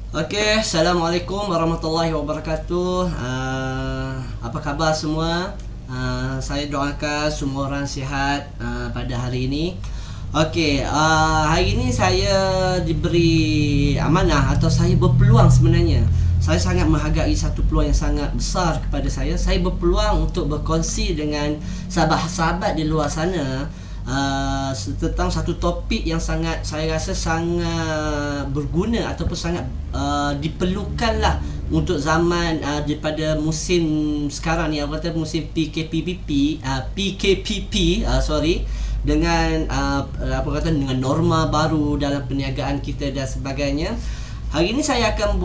Okey, Assalamualaikum warahmatullahi wabarakatuh. Apa khabar semua? Saya doakan semua orang sihat pada hari ini. Okey, hari ini saya diberi amanah atau saya berpeluang sebenarnya. Saya sangat menghargai satu peluang yang sangat besar kepada saya. Saya berpeluang untuk berkongsi dengan sahabat-sahabat di luar sana tentang satu topik yang sangat saya rasa sangat berguna ataupun sangat diperlukanlah untuk zaman daripada musim sekarang ni, apa kata musim PKPP sorry, dengan apa kata dengan norma baru dalam perniagaan kita dan sebagainya. Hari ini saya akan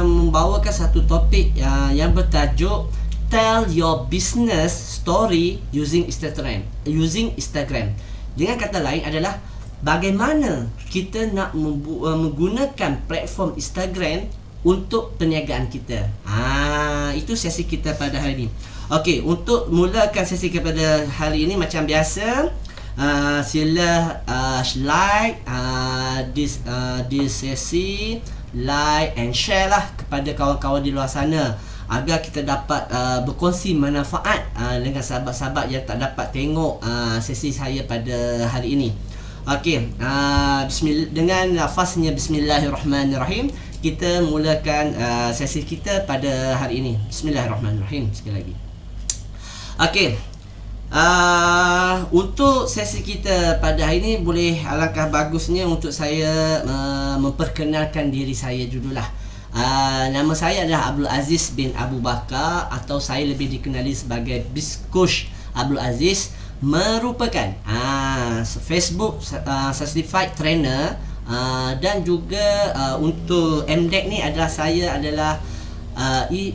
membawakan satu topik yang bertajuk Tell your business story using Instagram. Dengan kata lain adalah bagaimana kita nak menggunakan platform Instagram untuk perniagaan kita. Itu sesi kita pada hari ini. Okey, untuk mulakan sesi kita pada hari ini macam biasa, sila like this sesi, like and share lah kepada kawan-kawan di luar sana agar kita dapat berkongsi manfaat dengan sahabat-sahabat yang tak dapat tengok sesi saya pada hari ini. Okey, dengan lafaznya Bismillahirrahmanirrahim, kita mulakan sesi kita pada hari ini. Bismillahirrahmanirrahim sekali lagi. Okey, untuk sesi kita pada hari ini, boleh alangkah bagusnya untuk saya memperkenalkan diri saya dululah. Nama saya adalah Abdul Aziz bin Abu Bakar, atau saya lebih dikenali sebagai Bizcoach Abdul Aziz, merupakan Facebook certified trainer, dan juga untuk MDEC ni adalah saya adalah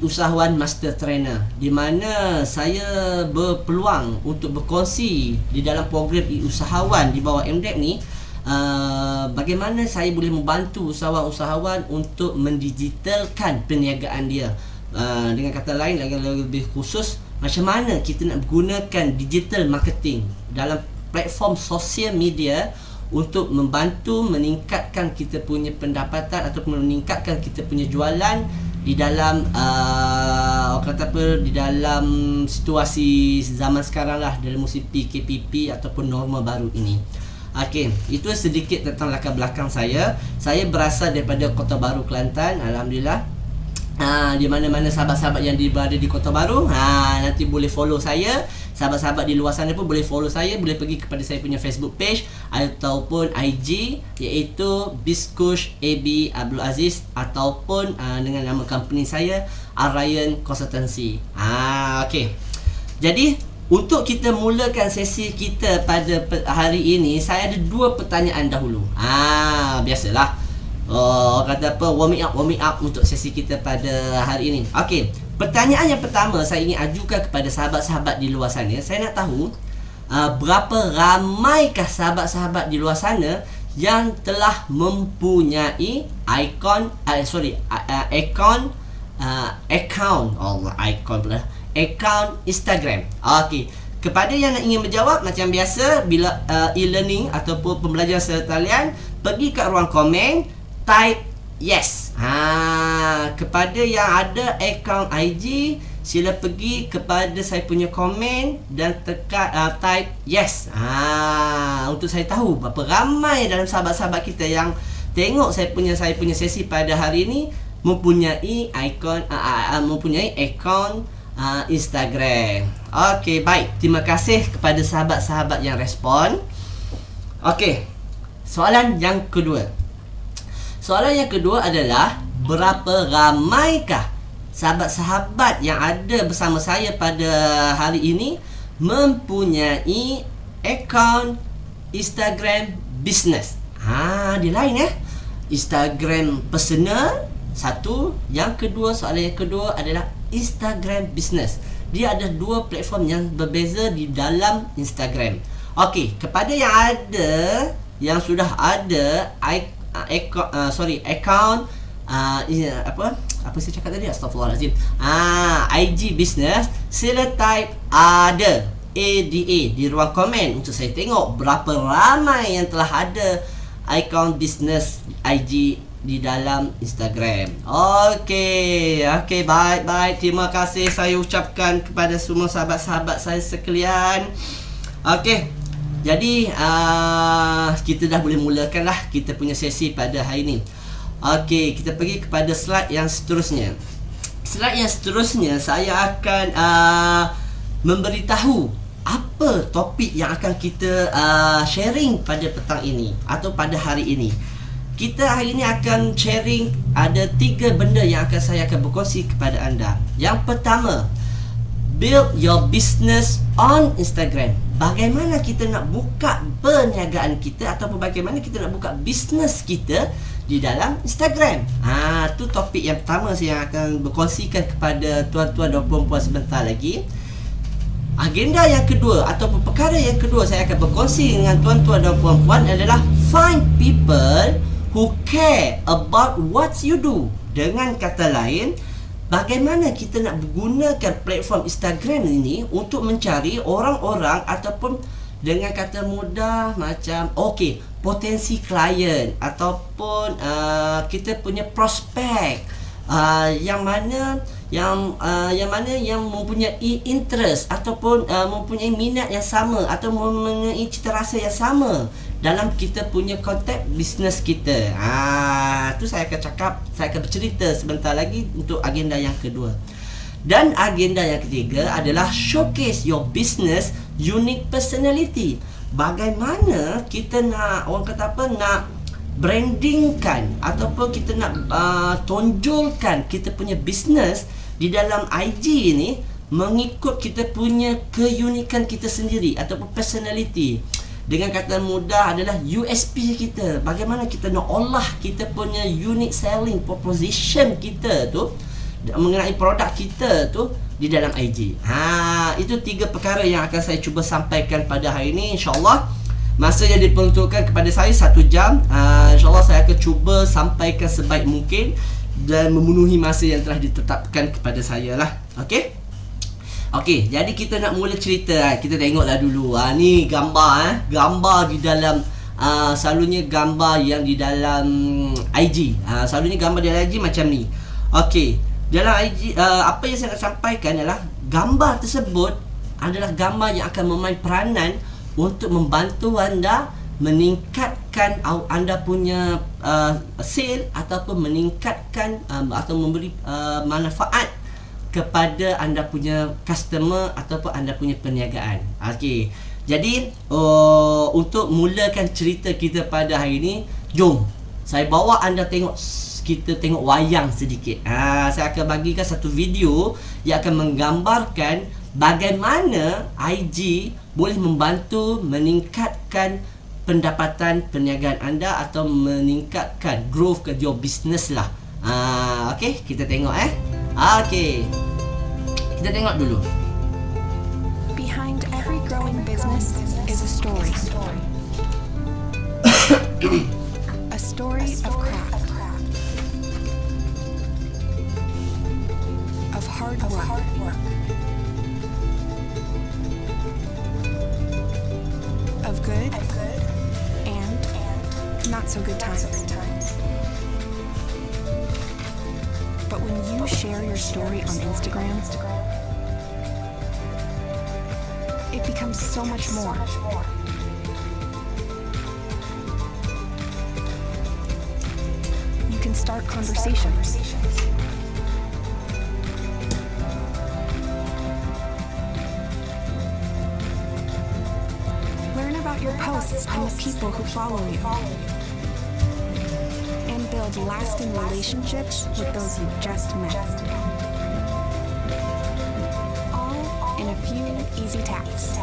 usahawan master trainer, di mana saya berpeluang untuk berkongsi di dalam program usahawan di bawah MDEC ni. Bagaimana saya boleh membantu usahawan-usahawan untuk mendigitalkan perniagaan dia. Dengan kata lain, lebih khusus, macam mana kita nak gunakan digital marketing dalam platform sosial media untuk membantu meningkatkan kita punya pendapatan ataupun meningkatkan kita punya jualan di dalam di dalam situasi zaman sekarang lah, dalam musim PKPP ataupun norma baru ini. Okey, itu sedikit tentang latar belakang saya. Saya berasal daripada Kota Baru, Kelantan. Alhamdulillah. Di mana-mana sahabat-sahabat yang berada di Kota Baru, nanti boleh follow saya. Sahabat-sahabat di luar sana pun boleh follow saya. Boleh pergi kepada saya punya Facebook page ataupun IG, iaitu Bizcoach AB Abdul Aziz, ataupun dengan nama company saya, Ryan Consultancy. Okey. Jadi untuk kita mulakan sesi kita pada hari ini, saya ada dua pertanyaan dahulu. Biasalah. Kata apa, warming up untuk sesi kita pada hari ini. Okey, pertanyaan yang pertama saya ingin ajukan kepada sahabat-sahabat di luar sana. Saya nak tahu berapa ramaikah sahabat-sahabat di luar sana yang telah mempunyai account Instagram. Okey. Kepada yang nak ingin menjawab, macam biasa, bila e-learning ataupun pembelajaran secara talian, pergi kat ruang komen, type yes. Kepada yang ada akaun IG, sila pergi kepada saya punya komen dan tekan type yes. Untuk saya tahu berapa ramai dalam sahabat-sahabat kita yang tengok saya punya sesi pada hari ini mempunyai akaun Instagram. Okey, baik. Terima kasih kepada sahabat-sahabat yang respon. Okey. Soalan yang kedua adalah, berapa ramaikah sahabat-sahabat yang ada bersama saya pada hari ini mempunyai akaun Instagram business? Dia lain Instagram personal satu, yang kedua, soalan yang kedua adalah Instagram business. Dia ada dua platform yang berbeza di dalam Instagram. Okey, kepada yang sudah ada account apa saya cakap tadi, astagfirullahalazim, IG business, sila type ada di ruang komen untuk saya tengok berapa ramai yang telah ada akaun business IG di dalam Instagram. Okey, baik. Terima kasih saya ucapkan kepada semua sahabat-sahabat saya sekalian. Okey. Jadi kita dah boleh mulakan lah kita punya sesi pada hari ini. Okey, kita pergi kepada slide yang seterusnya. Slide yang seterusnya saya akan memberitahu apa topik yang akan kita sharing pada petang ini atau pada hari ini. Kita hari ini akan sharing ada 3 benda yang saya akan berkongsi kepada anda. Yang pertama, build your business on Instagram. Bagaimana kita nak buka perniagaan kita ataupun bagaimana kita nak buka bisnes kita di dalam Instagram. Tu topik yang pertama saya akan berkongsikan kepada tuan-tuan dan puan-puan sebentar lagi. Agenda yang kedua ataupun perkara yang kedua saya akan berkongsi dengan tuan-tuan dan puan-puan adalah find people who care about what you do. Dengan kata lain, bagaimana kita nak menggunakan platform Instagram ini untuk mencari orang-orang ataupun dengan kata mudah macam potensi klien ataupun kita punya prospek yang mana yang mempunyai interest ataupun mempunyai minat yang sama atau mempunyai cita rasa yang sama dalam kita punya konteks bisnes kita. Tu saya akan bercerita sebentar lagi untuk agenda yang kedua. Dan agenda yang ketiga adalah showcase your business unique personality. Bagaimana kita nak nak brandingkan ataupun kita nak tonjolkan kita punya bisnes di dalam IG ini mengikut kita punya keunikan kita sendiri ataupun personality. Dengan kata mudah adalah USP kita. Bagaimana kita nak olah kita punya unique selling proposition kita tu mengenai produk kita tu di dalam IG. Itu 3 perkara yang akan saya cuba sampaikan pada hari ini. InsyaAllah masa yang diperuntukkan kepada saya 1 jam. InsyaAllah saya akan cuba sampaikan sebaik mungkin dan memenuhi masa yang telah ditetapkan kepada saya lah. Okey, jadi kita nak mula cerita. Kita tengoklah dulu. Ni gambar gambar di dalam selalunya gambar yang di dalam IG. Selalunya gambar di dalam IG macam ni. Okey, dalam IG apa yang saya nak sampaikan adalah gambar tersebut adalah gambar yang akan memain peranan untuk membantu anda meningkatkan anda punya sale ataupun meningkatkan atau memberi manfaat kepada anda punya customer ataupun anda punya perniagaan. Okey. Jadi untuk mulakan cerita kita pada hari ini, jom saya bawa anda kita tengok wayang sedikit. Saya akan bagikan satu video yang akan menggambarkan bagaimana IG boleh membantu meningkatkan pendapatan perniagaan anda atau meningkatkan growth ke your business lah. Okey, kita tengok Okey. Kita tengok dulu. Behind every growing business is a story. A story of craft. Of hard work. Of good and not so good times. But when you share your story on Instagram, it becomes so much more. You can start conversations. Learn about your posts and the people who follow you. And build lasting relationships with those you've just met. All in a few easy taps.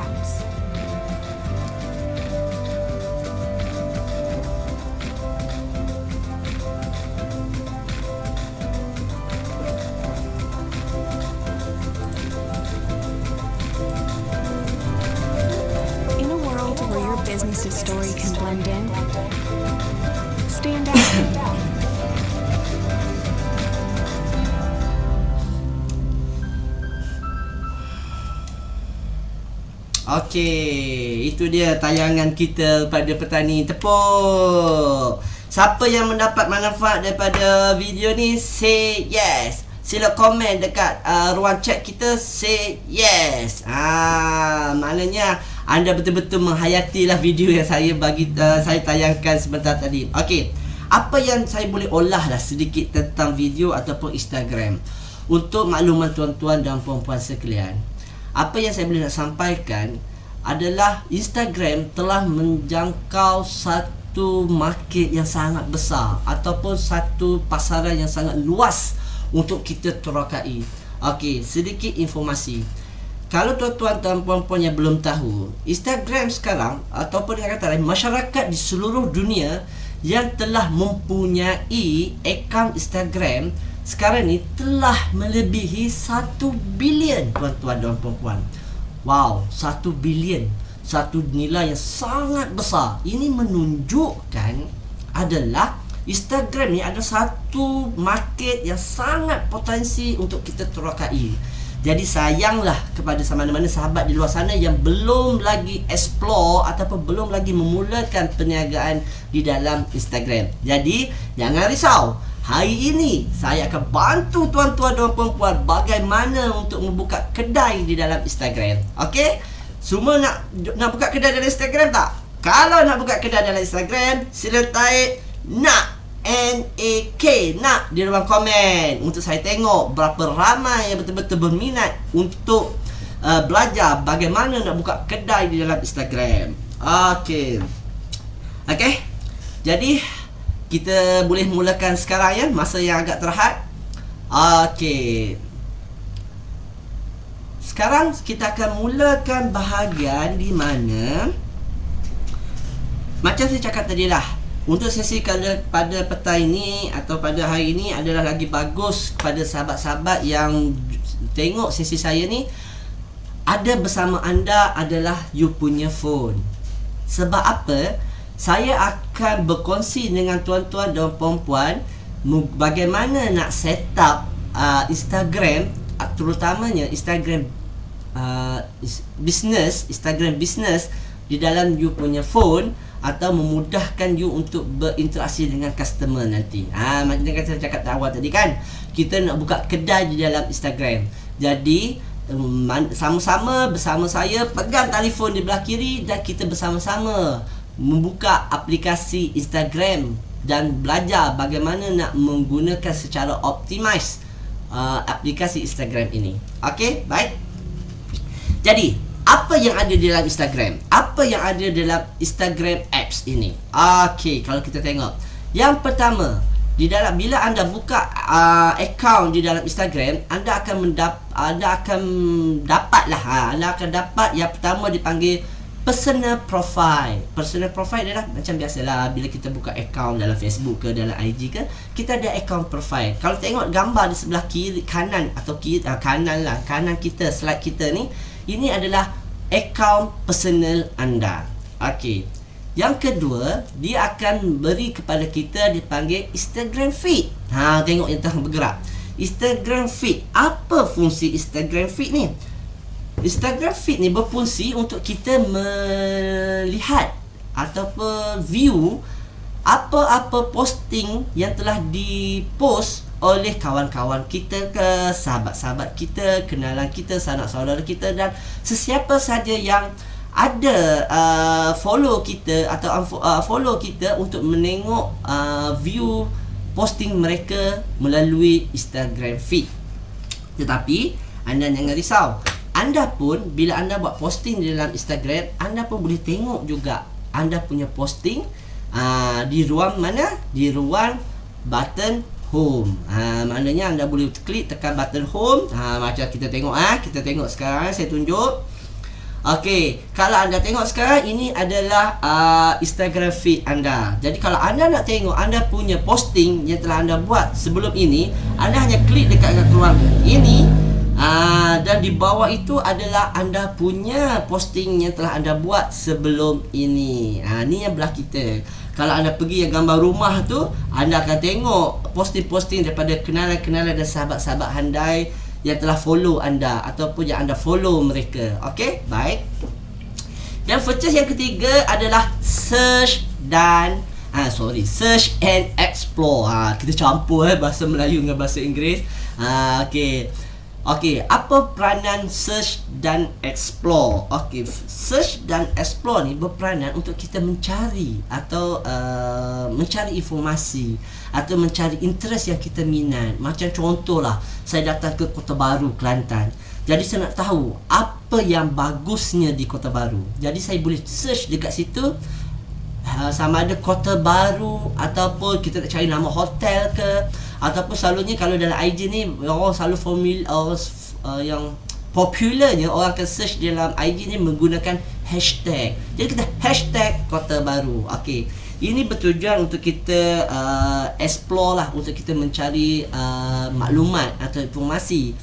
In a world where your business's story can blend in, stand out. Okey, itu dia tayangan kita pada petani. Tepuk. Siapa yang mendapat manfaat daripada video ni, say yes. Sila komen dekat ruang chat kita, say yes. Maknanya anda betul-betul menghayatilah video yang saya saya tayangkan sebentar tadi. Okey, apa yang saya boleh olah lah sedikit tentang video ataupun Instagram untuk makluman tuan-tuan dan puan-puan sekalian. Apa yang saya boleh nak sampaikan adalah Instagram telah menjangkau satu market yang sangat besar ataupun satu pasaran yang sangat luas untuk kita terokai. Okey, sedikit informasi. Kalau tuan-tuan dan puan-puan yang belum tahu, Instagram sekarang ataupun dengan kata lain, masyarakat di seluruh dunia yang telah mempunyai akaun Instagram sekarang ni telah melebihi 1 bilion tuan-tuan dan puan-puan. Wow, 1 bilion. Satu nilai yang sangat besar. Ini menunjukkan adalah Instagram ni ada satu market yang sangat potensi untuk kita terokai. Jadi sayanglah kepada mana-mana sahabat di luar sana yang belum lagi explore ataupun belum lagi memulakan perniagaan di dalam Instagram. Jadi jangan risau. Hari ini saya akan bantu tuan-tuan dan puan-puan bagaimana untuk membuka kedai di dalam Instagram. Okey? Semua nak buka kedai dalam Instagram tak? Kalau nak buka kedai dalam Instagram, sila type nak NAK nak di ruang komen untuk saya tengok berapa ramai yang betul-betul berminat untuk belajar bagaimana nak buka kedai di dalam Instagram. Okey. Jadi kita boleh mulakan sekarang ya, masa yang agak terhad. Okey. Sekarang kita akan mulakan bahagian di mana macam saya cakap tadi lah, untuk sesi pada petang ini atau pada hari ini adalah lagi bagus kepada sahabat-sahabat yang tengok sesi saya ni, ada bersama anda adalah you punya phone. Sebab apa? Saya akan berkongsi dengan tuan-tuan dan puan-puan bagaimana nak set up Instagram, terutamanya Instagram business, Instagram business di dalam you punya phone, atau memudahkan you untuk berinteraksi dengan customer nanti. Macam yang saya cakap awal tadi kan, kita nak buka kedai di dalam Instagram. Jadi sama-sama bersama saya pegang telefon di belah kiri dan kita bersama-sama membuka aplikasi Instagram dan belajar bagaimana nak menggunakan secara optimize aplikasi Instagram ini. Okey, baik. Jadi apa yang ada di dalam Instagram? Apa yang ada dalam Instagram apps ini? Okey, kalau kita tengok, yang pertama, di dalam bila anda buka account di dalam Instagram, anda akan dapat yang pertama dipanggil personal profile. Personal profile adalah macam biasalah bila kita buka account dalam Facebook ke dalam IG ke, kita ada account profile. Kalau tengok gambar di sebelah kiri kanan atau kanan kita, slide kita ni, ini adalah akaun personal anda. Okey. Yang kedua, dia akan beri kepada kita dipanggil Instagram feed. Tengok yang tengah bergerak. Instagram feed. Apa fungsi Instagram feed ni? Instagram feed ni berfungsi untuk kita melihat ataupun view apa-apa posting yang telah dipost oleh kawan-kawan kita ke, sahabat-sahabat kita, kenalan kita, sanak saudara kita, dan sesiapa saja yang ada follow kita atau follow kita untuk menengok view posting mereka melalui Instagram feed. Tetapi anda jangan risau, anda pun bila anda buat posting di dalam Instagram, anda pun boleh tengok juga anda punya posting di ruang mana? Di ruang button home. Maknanya anda boleh klik tekan button home. Macam kita tengok kita tengok sekarang, saya tunjuk. Okey, kalau anda tengok sekarang, ini adalah Instagram feed anda. Jadi kalau anda nak tengok anda punya posting yang telah anda buat sebelum ini, anda hanya klik dekat ruang ini, dan di bawah itu adalah anda punya posting yang telah anda buat sebelum ini. Ni yang belah kita. Kalau anda pergi yang gambar rumah tu, anda akan tengok posting-posting daripada kenalan-kenalan dan sahabat-sahabat handai yang telah follow anda ataupun yang anda follow mereka. Okey, baik. Dan feature yang ketiga adalah search dan Search and explore. Kita campur bahasa Melayu dengan bahasa Inggeris. Okey, apa peranan search dan explore? Search dan explore ni berperanan untuk kita mencari atau mencari informasi atau mencari interest yang kita minat. Macam contohlah, saya datang ke Kota Baru, Kelantan. Jadi saya nak tahu apa yang bagusnya di Kota Baru. Jadi saya boleh search dekat situ, sama ada Kota Baru ataupun kita nak cari nama hotel ke, ataupun selalunya kalau dalam IG ni orang selalu yang popularnya orang akan search dalam IG ni menggunakan hashtag. Jadi kita hashtag Kota Baru. Ini bertujuan untuk kita explore lah, untuk kita mencari maklumat atau informasi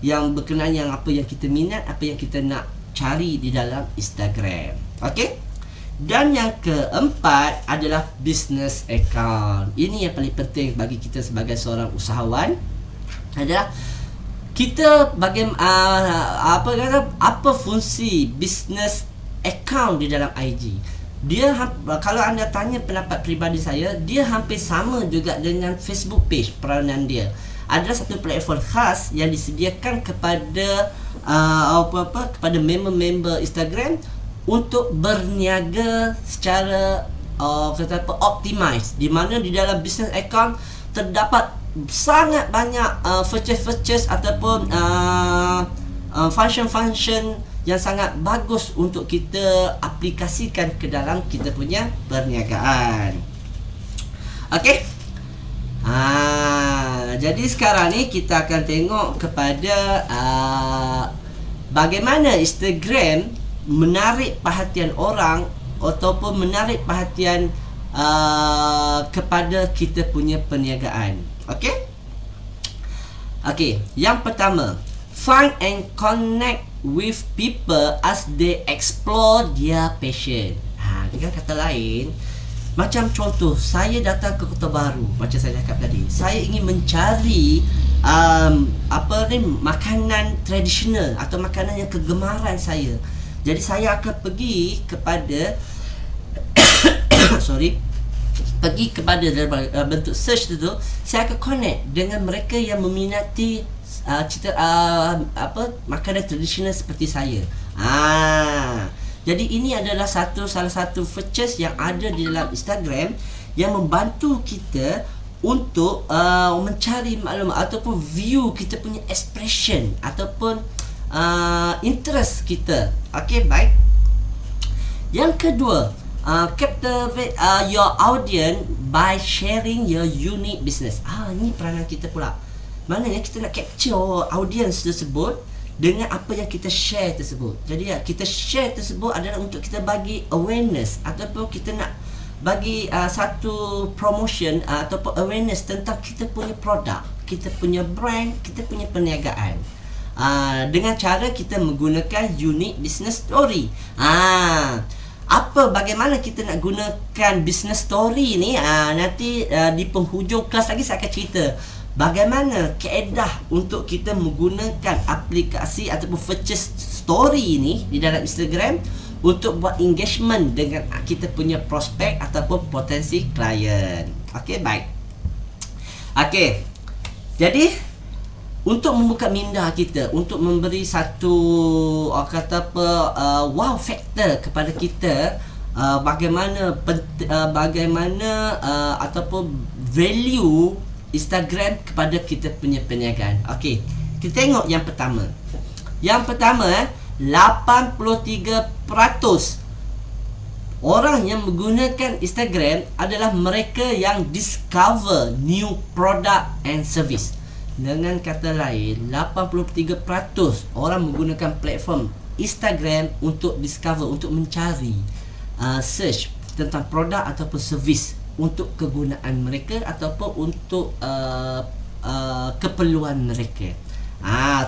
yang berkenaan yang apa yang kita minat, apa yang kita nak cari di dalam Instagram. Dan yang keempat adalah business account. Ini yang paling penting bagi kita sebagai seorang usahawan, adalah kita apa fungsi business account di dalam IG. Dia kalau anda tanya pendapat peribadi saya, dia hampir sama juga dengan Facebook page. Peranan dia adalah satu platform khas yang disediakan kepada kepada member-member Instagram untuk berniaga secara optimize, di mana di dalam business account terdapat sangat banyak features ataupun function yang sangat bagus untuk kita aplikasikan ke dalam kita punya perniagaan. Jadi sekarang ni kita akan tengok kepada bagaimana Instagram menarik perhatian orang ataupun menarik perhatian kepada kita punya perniagaan. Yang pertama, find and connect with people as they explore their passion. Dengan kata lain, macam contoh, saya datang ke Kota Baru, macam saya cakap tadi, saya ingin mencari makanan tradisional atau makanan yang kegemaran saya. Jadi saya akan pergi kepada pergi kepada bentuk search tu, saya akan connect dengan mereka yang meminati makanan tradisional seperti saya. Jadi ini adalah salah satu features yang ada di dalam Instagram yang membantu kita untuk mencari maklumat ataupun view kita punya expression ataupun interest kita. Baik. Yang kedua, captivate your audience by sharing your unique business. Ini peranan kita pula. Maknanya kita nak capture audience tersebut dengan apa yang kita share tersebut. Jadi kita share tersebut adalah untuk kita bagi awareness ataupun kita nak bagi satu promotion ataupun awareness tentang kita punya produk, kita punya brand, kita punya perniagaan. Dengan cara kita menggunakan unique business story. Bagaimana kita nak gunakan business story ni, nanti di penghujung kelas lagi saya akan cerita bagaimana kaedah untuk kita menggunakan aplikasi ataupun features story ni di dalam Instagram untuk buat engagement dengan kita punya prospek ataupun potensi klien. Baik. Jadi untuk membuka minda kita, untuk memberi satu wow factor kepada kita, bagaimana ataupun value Instagram kepada kita punya perniagaan. Kita tengok yang pertama. Yang pertama, 83% orang yang menggunakan Instagram adalah mereka yang discover new product and service. Dengan kata lain, 83% orang menggunakan platform Instagram untuk discover, untuk mencari, search tentang produk ataupun servis untuk kegunaan mereka ataupun untuk keperluan mereka.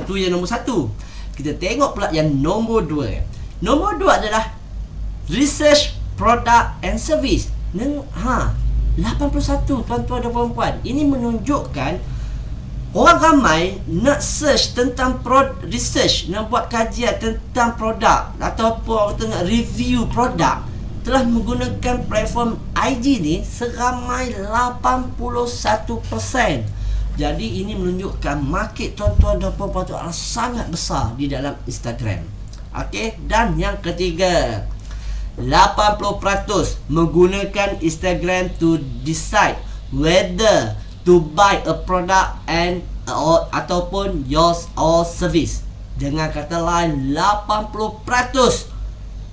Tu yang nombor satu. Kita tengok pula yang nombor dua. Nombor dua adalah research product and service. 81 tuan-tuan dan puan-puan. Ini menunjukkan orang ramai nak search tentang research, nak buat kajian tentang produk ataupun nak review produk, telah menggunakan platform IG ni seramai 81%. Jadi ini menunjukkan market tuan-tuan dan puan-puan tu adalah sangat besar di dalam Instagram. Okey, dan yang ketiga, 80% menggunakan Instagram to decide whether to buy a product ataupun yours or service. Dengan kata lain, 80%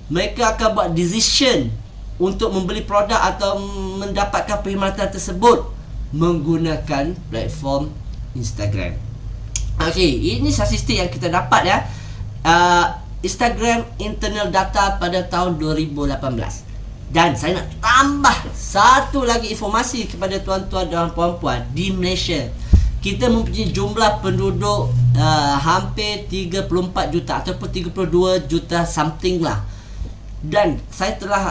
mereka akan buat decision untuk membeli produk atau mendapatkan perkhidmatan tersebut menggunakan platform Instagram. Okey, ini statistik yang kita dapat ya. Instagram internal data pada tahun 2018. Dan saya nak tambah satu lagi informasi kepada tuan-tuan dan puan-puan. Di Malaysia, kita mempunyai jumlah penduduk hampir 34 juta ataupun 32 juta something lah. Dan saya telah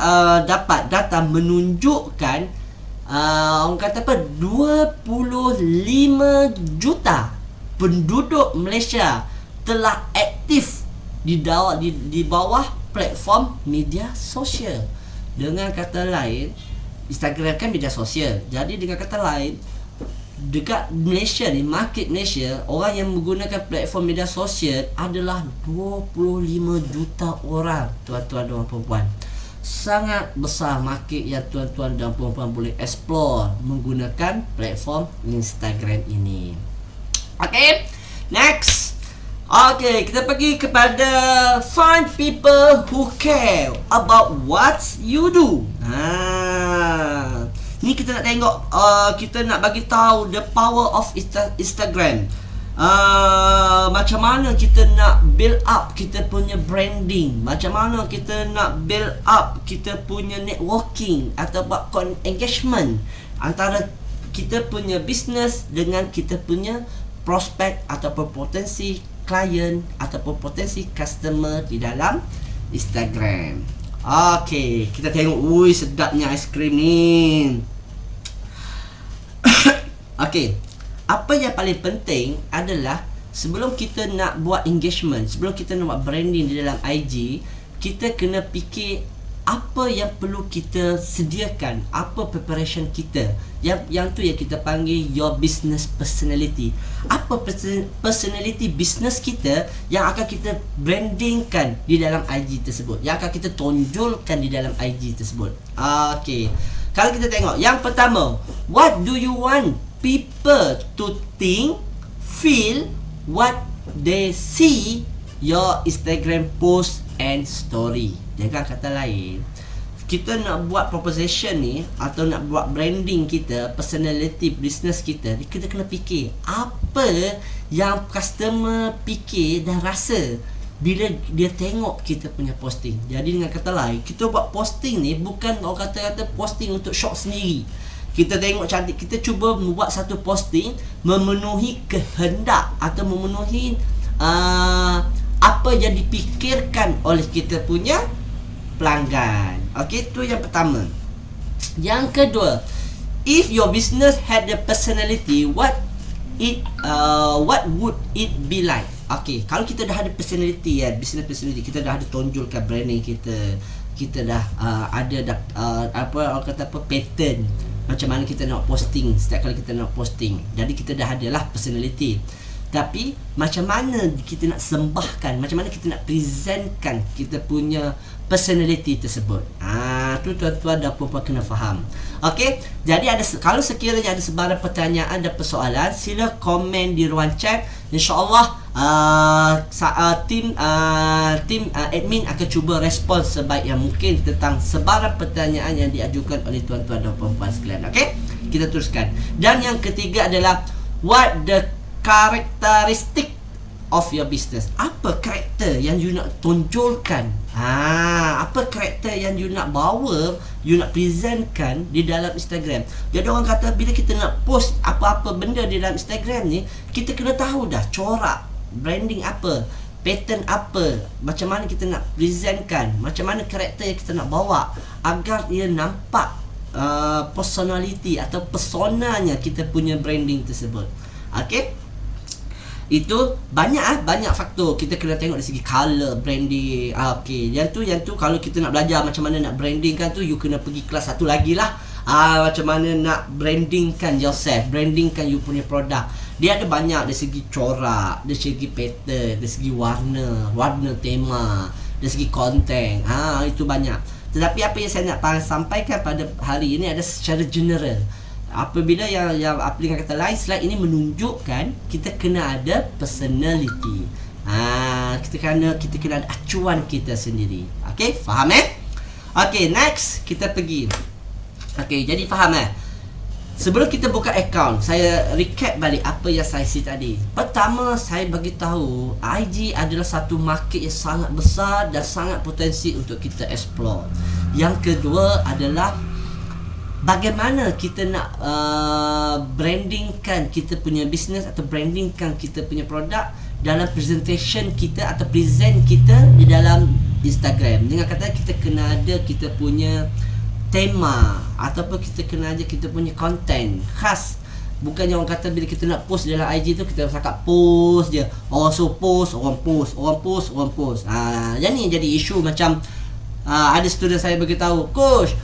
dapat data menunjukkan orang kata apa, 25 juta penduduk Malaysia telah aktif di bawah platform media sosial. Dengan kata lain, Instagram kan media sosial. Jadi dengan kata lain, dekat Malaysia ni, market Malaysia, orang yang menggunakan platform media sosial adalah 25 juta orang, tuan-tuan dan puan-puan. Sangat besar market yang tuan-tuan dan puan-puan boleh explore menggunakan platform Instagram ini. Okay, next. Okay, kita pergi kepada find people who care about what you do. Ni kita nak tengok, kita nak bagi tahu the power of Instagram. Macam mana kita nak build up kita punya branding, macam mana kita nak build up kita punya networking atau buat engagement antara kita punya business dengan kita punya prospek ataupun potensi klien ataupun potensi customer di dalam Instagram. Okay, kita tengok, ui sedapnya aiskrim ni. Okay, apa yang paling penting adalah sebelum kita nak buat engagement, sebelum kita nak buat branding di dalam IG, kita kena fikir apa yang perlu kita sediakan, apa preparation kita. Yang tu yang kita panggil your business personality. Apa personality business kita yang akan kita brandingkan di dalam IG tersebut, yang akan kita tonjolkan di dalam IG tersebut. Okay, kalau kita tengok, yang pertama, what do you want people to think, feel, what they see your Instagram post and story. Dengan kata lain, kita nak buat proposition ni atau nak buat branding kita, personality business kita, kita kena fikir apa yang customer fikir dan rasa bila dia tengok kita punya posting. Jadi dengan kata lain, kita buat posting ni bukan orang kata posting untuk shock sendiri. Kita tengok cantik, kita cuba membuat satu posting memenuhi kehendak atau memenuhi apa yang dipikirkan oleh kita punya pelanggan. Okey, tu yang pertama. Yang kedua, if your business had a personality, what would it be like? Okey, kalau kita dah ada personality ya, business personality, kita dah ada tonjolkan branding kita, kita dah ada apa orang kata apa, pattern macam mana kita nak posting setiap kali kita nak posting. Jadi kita dah adalah personality. Tapi macam mana kita nak sembahkan, macam mana kita nak presentkan kita punya personality tersebut. Tu tuan-tuan dan puan-puan kena faham. Okey, jadi kalau sekiranya ada sebarang pertanyaan dan persoalan, sila komen di ruang chat. InsyaAllah tim admin akan cuba respon sebaik yang mungkin tentang sebarang pertanyaan yang diajukan oleh tuan-tuan dan puan-puan sekalian. Okey, kita teruskan. Dan yang ketiga adalah what the characteristic of your business. Apa karakter yang you nak tonjolkan? Apa karakter yang you nak bawa, you nak presentkan di dalam Instagram. Jadi orang kata bila kita nak post apa-apa benda di dalam Instagram ni, kita kena tahu dah corak branding apa, pattern apa, macam mana kita nak presentkan, macam mana karakter yang kita nak bawa agar ia nampak personality atau personanya kita punya branding tersebut. Okey. Itu banyak faktor. Kita kena tengok dari segi color, branding. Okey, yang tu kalau kita nak belajar macam mana nak branding kan tu, you kena pergi kelas satu lagi lah. Macam mana nak brandingkan yourself, brandingkan you punya produk. Dia ada banyak dari segi corak, dari segi pattern, dari segi warna tema, dari segi konten. Itu banyak. Tetapi apa yang saya nak sampaikan pada hari ini ada secara general. Apabila yang apa dengan kata lain, slide ini menunjukkan kita kena ada personality. Kita kena ada acuan kita sendiri. Okey, faham Okey, next kita pergi. Okey, jadi faham Sebelum kita buka account, saya recap balik apa yang saya cerita tadi. Pertama, saya bagi tahu IG adalah satu market yang sangat besar dan sangat potensi untuk kita explore. Yang kedua adalah bagaimana kita nak brandingkan kita punya business atau brandingkan kita punya produk dalam presentation kita atau present kita di dalam Instagram. Dengan kata kita kena ada kita punya tema ataupun kita kena ada kita punya content khas. Bukannya orang kata bila kita nak post dalam IG tu kita cakap post je. Orang post. Jadi isu macam ada student saya beritahu, "Coach,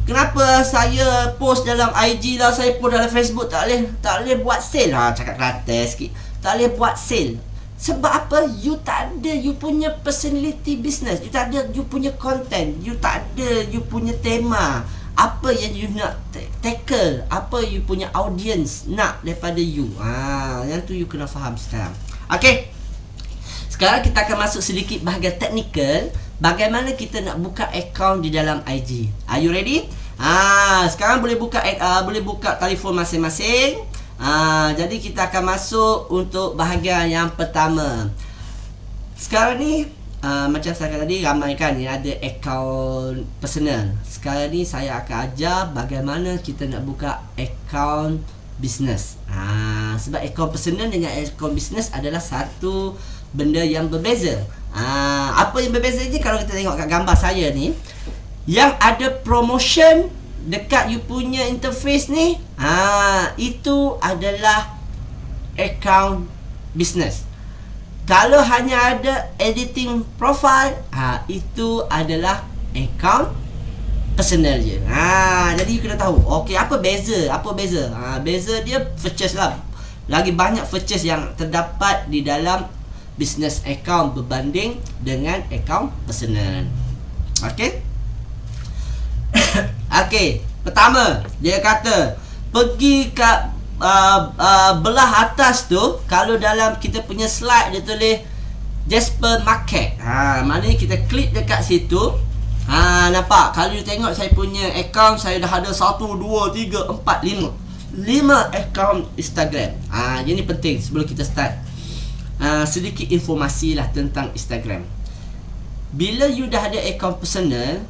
kenapa saya post dalam IG lah, saya post dalam Facebook tak boleh buat sale?" Cakap kata sikit. Tak boleh buat sale. Sebab apa? You tak ada you punya personality business. You tak ada you punya content. You tak ada you punya tema. Apa yang you nak tackle, apa you punya audience nak daripada you. Yang tu you kena faham sekarang. Okay, sekarang kita akan masuk sedikit bahagian teknikal. Bagaimana kita nak buka account di dalam IG. Are you ready? Sekarang boleh buka telefon masing-masing. Jadi kita akan masuk untuk bahagian yang pertama. Sekarang ni macam saya kata tadi, ramai kan yang ada account personal. Sekarang ni saya akan ajar bagaimana kita nak buka account business. Sebab account personal dengan account business adalah satu benda yang berbeza. Apa yang berbeza ni, kalau kita tengok kat gambar saya ni, yang ada promotion dekat you punya interface ni, itu adalah account business. Kalau hanya ada editing profile, itu adalah account personal je. Jadi you kena tahu, okey, apa beza? Beza dia features lah. Lagi banyak features yang terdapat di dalam business account berbanding dengan account personal. Okey. Okey, pertama dia kata pergi kat belah atas tu. Kalau dalam kita punya slide dia tulis Jasper Market. Maknanya kita klik dekat situ. Nampak? Kalau you tengok saya punya account, saya dah ada 1, 2, 3, 4, 5 account Instagram. Ini penting sebelum kita start. Sedikit informasi lah tentang Instagram. Bila you dah ada account personal,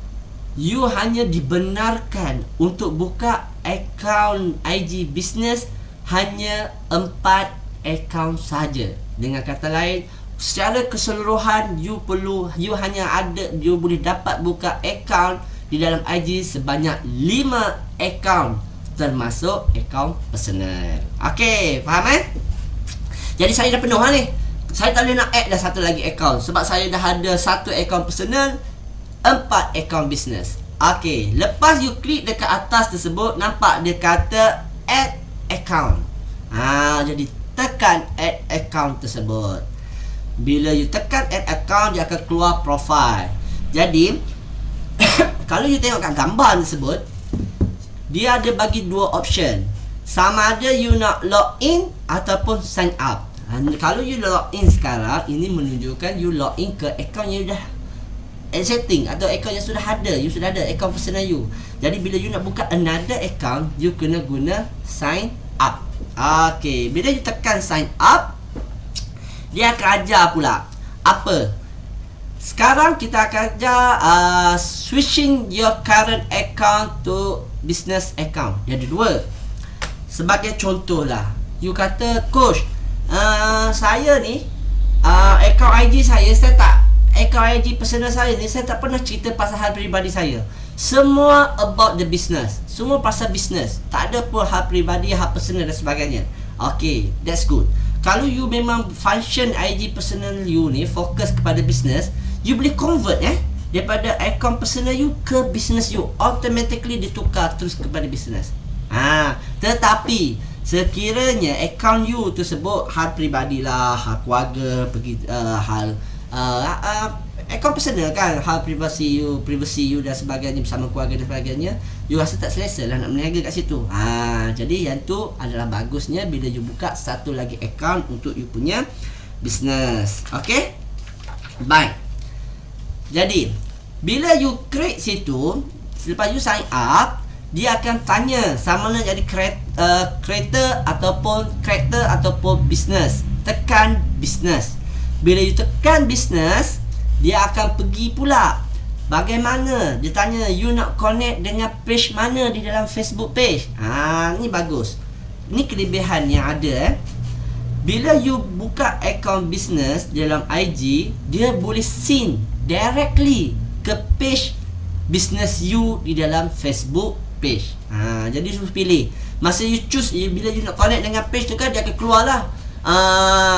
you hanya dibenarkan untuk buka account IG business hanya 4 account saja. Dengan kata lain, secara keseluruhan you boleh dapat buka account di dalam IG sebanyak 5 account, termasuk account personal. Okey, faham Jadi saya dah penuh ni. Saya tak boleh nak add dah satu lagi account sebab saya dah ada 1 account personal, 4 account business. Okey, lepas you klik dekat atas tersebut, nampak dia kata add account. Jadi tekan add account tersebut. Bila you tekan add account, dia akan keluar profile. Jadi kalau you tengok kat gambar tersebut, dia ada bagi 2 option. Sama ada you nak log in ataupun sign up. Kalau you log in sekarang, ini menunjukkan you log in ke account yang you dah setting atau account yang sudah ada. You sudah ada account personal you. Jadi bila you nak buka another account, you kena guna sign up. Okey, bila you tekan sign up, dia akan ajar pula apa. Sekarang kita akan ajar switching your current account to business account. Jadi 2. Sebagai contoh lah, you kata, "Coach, saya ni account IG saya tak, account IG personal saya ni, saya tak pernah cerita pasal hal peribadi saya. Semua about the business. Semua pasal business. Tak ada pun hal peribadi, hal personal dan sebagainya." Okay, that's good. Kalau you memang function IG personal you ni fokus kepada business, you boleh convert daripada akaun personal you ke business you, automatically ditukar terus kepada business. Tetapi sekiranya akaun you tersebut hal peribadi lah, hal keluarga, hal akaun personal kan, hal privacy you dan sebagainya bersama keluarga dan sebagainya, you rasa tak selesa lah nak berniaga kat situ. Jadi yang tu adalah bagusnya bila you buka satu lagi akaun untuk you punya business. Okay, baik. Jadi bila you create situ, selepas you sign up, dia akan tanya sama ada jadi creator ataupun business. Tekan business. Bila you tekan business, dia akan pergi pula bagaimana. Dia tanya you nak connect dengan page mana di dalam Facebook page. Ni bagus. Ni kelebihan yang ada. Bila you buka account business dalam IG, dia boleh sync directly ke page business you di dalam Facebook page. Jadi you pilih. Masa you choose, bila you nak connect dengan page tu kan, dia akan keluar lah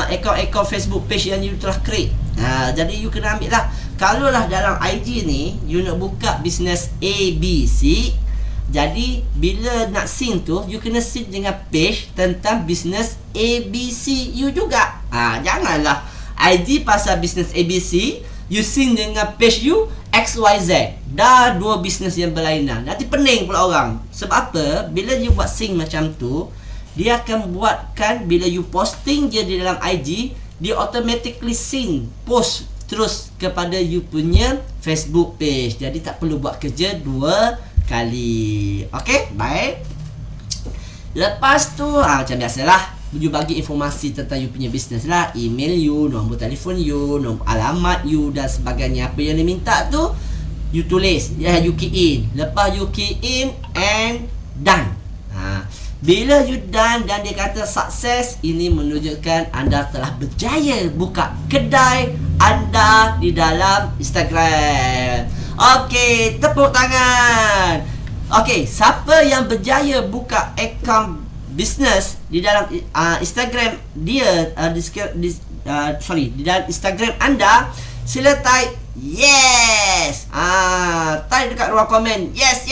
akaun Facebook page yang you telah create. Jadi you kena ambil lah. Kalau lah dalam IG ni you nak buka business ABC, jadi bila nak sync tu, you kena sync dengan page tentang business ABC you juga. Janganlah IG pasal business ABC, you sync dengan page you XYZ. Dah dua business yang berlainan. Nanti pening pula orang. Sebab apa? Bila you buat sync macam tu, dia akan buatkan bila you posting je di dalam IG, dia automatically sync post terus kepada you punya Facebook page. Jadi tak perlu buat kerja dua kali. Okay, baik. Lepas tu macam biasalah, you bagi informasi tentang you punya business lah. Email you, nombor telefon you, nombor alamat you dan sebagainya. Apa yang dia minta tu you tulis, you key in. Lepas you key in and done. Bila you done dan dia kata sukses, ini menunjukkan anda telah berjaya buka kedai anda di dalam Instagram. Okey, tepuk tangan. Okey, siapa yang berjaya buka akaun business di dalam Instagram dia, di dalam Instagram anda, sila type yes. Type dekat ruang komen yes.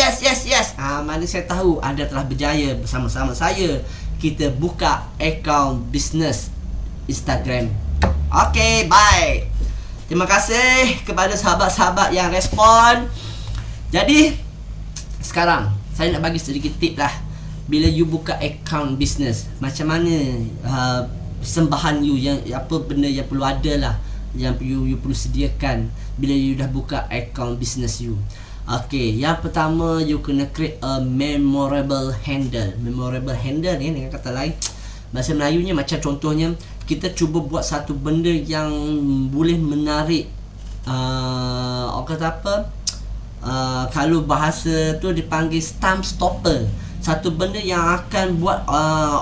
Mana saya tahu anda telah berjaya bersama-sama saya. Kita buka akaun business Instagram. Okey, baik. Terima kasih kepada sahabat-sahabat yang respon. Jadi sekarang saya nak bagi sedikit tip lah. Bila you buka akaun business, macam mana persembahan you, yang apa benda yang perlu ada lah, yang you perlu sediakan bila you dah buka account business you. Okay, yang pertama you kena create a memorable handle. Memorable handle ni dengan kata lain, bahasa Melayunya macam contohnya kita cuba buat satu benda yang boleh menarik orang kata apa, kalau bahasa tu dipanggil stamp stopper. Satu benda yang akan buat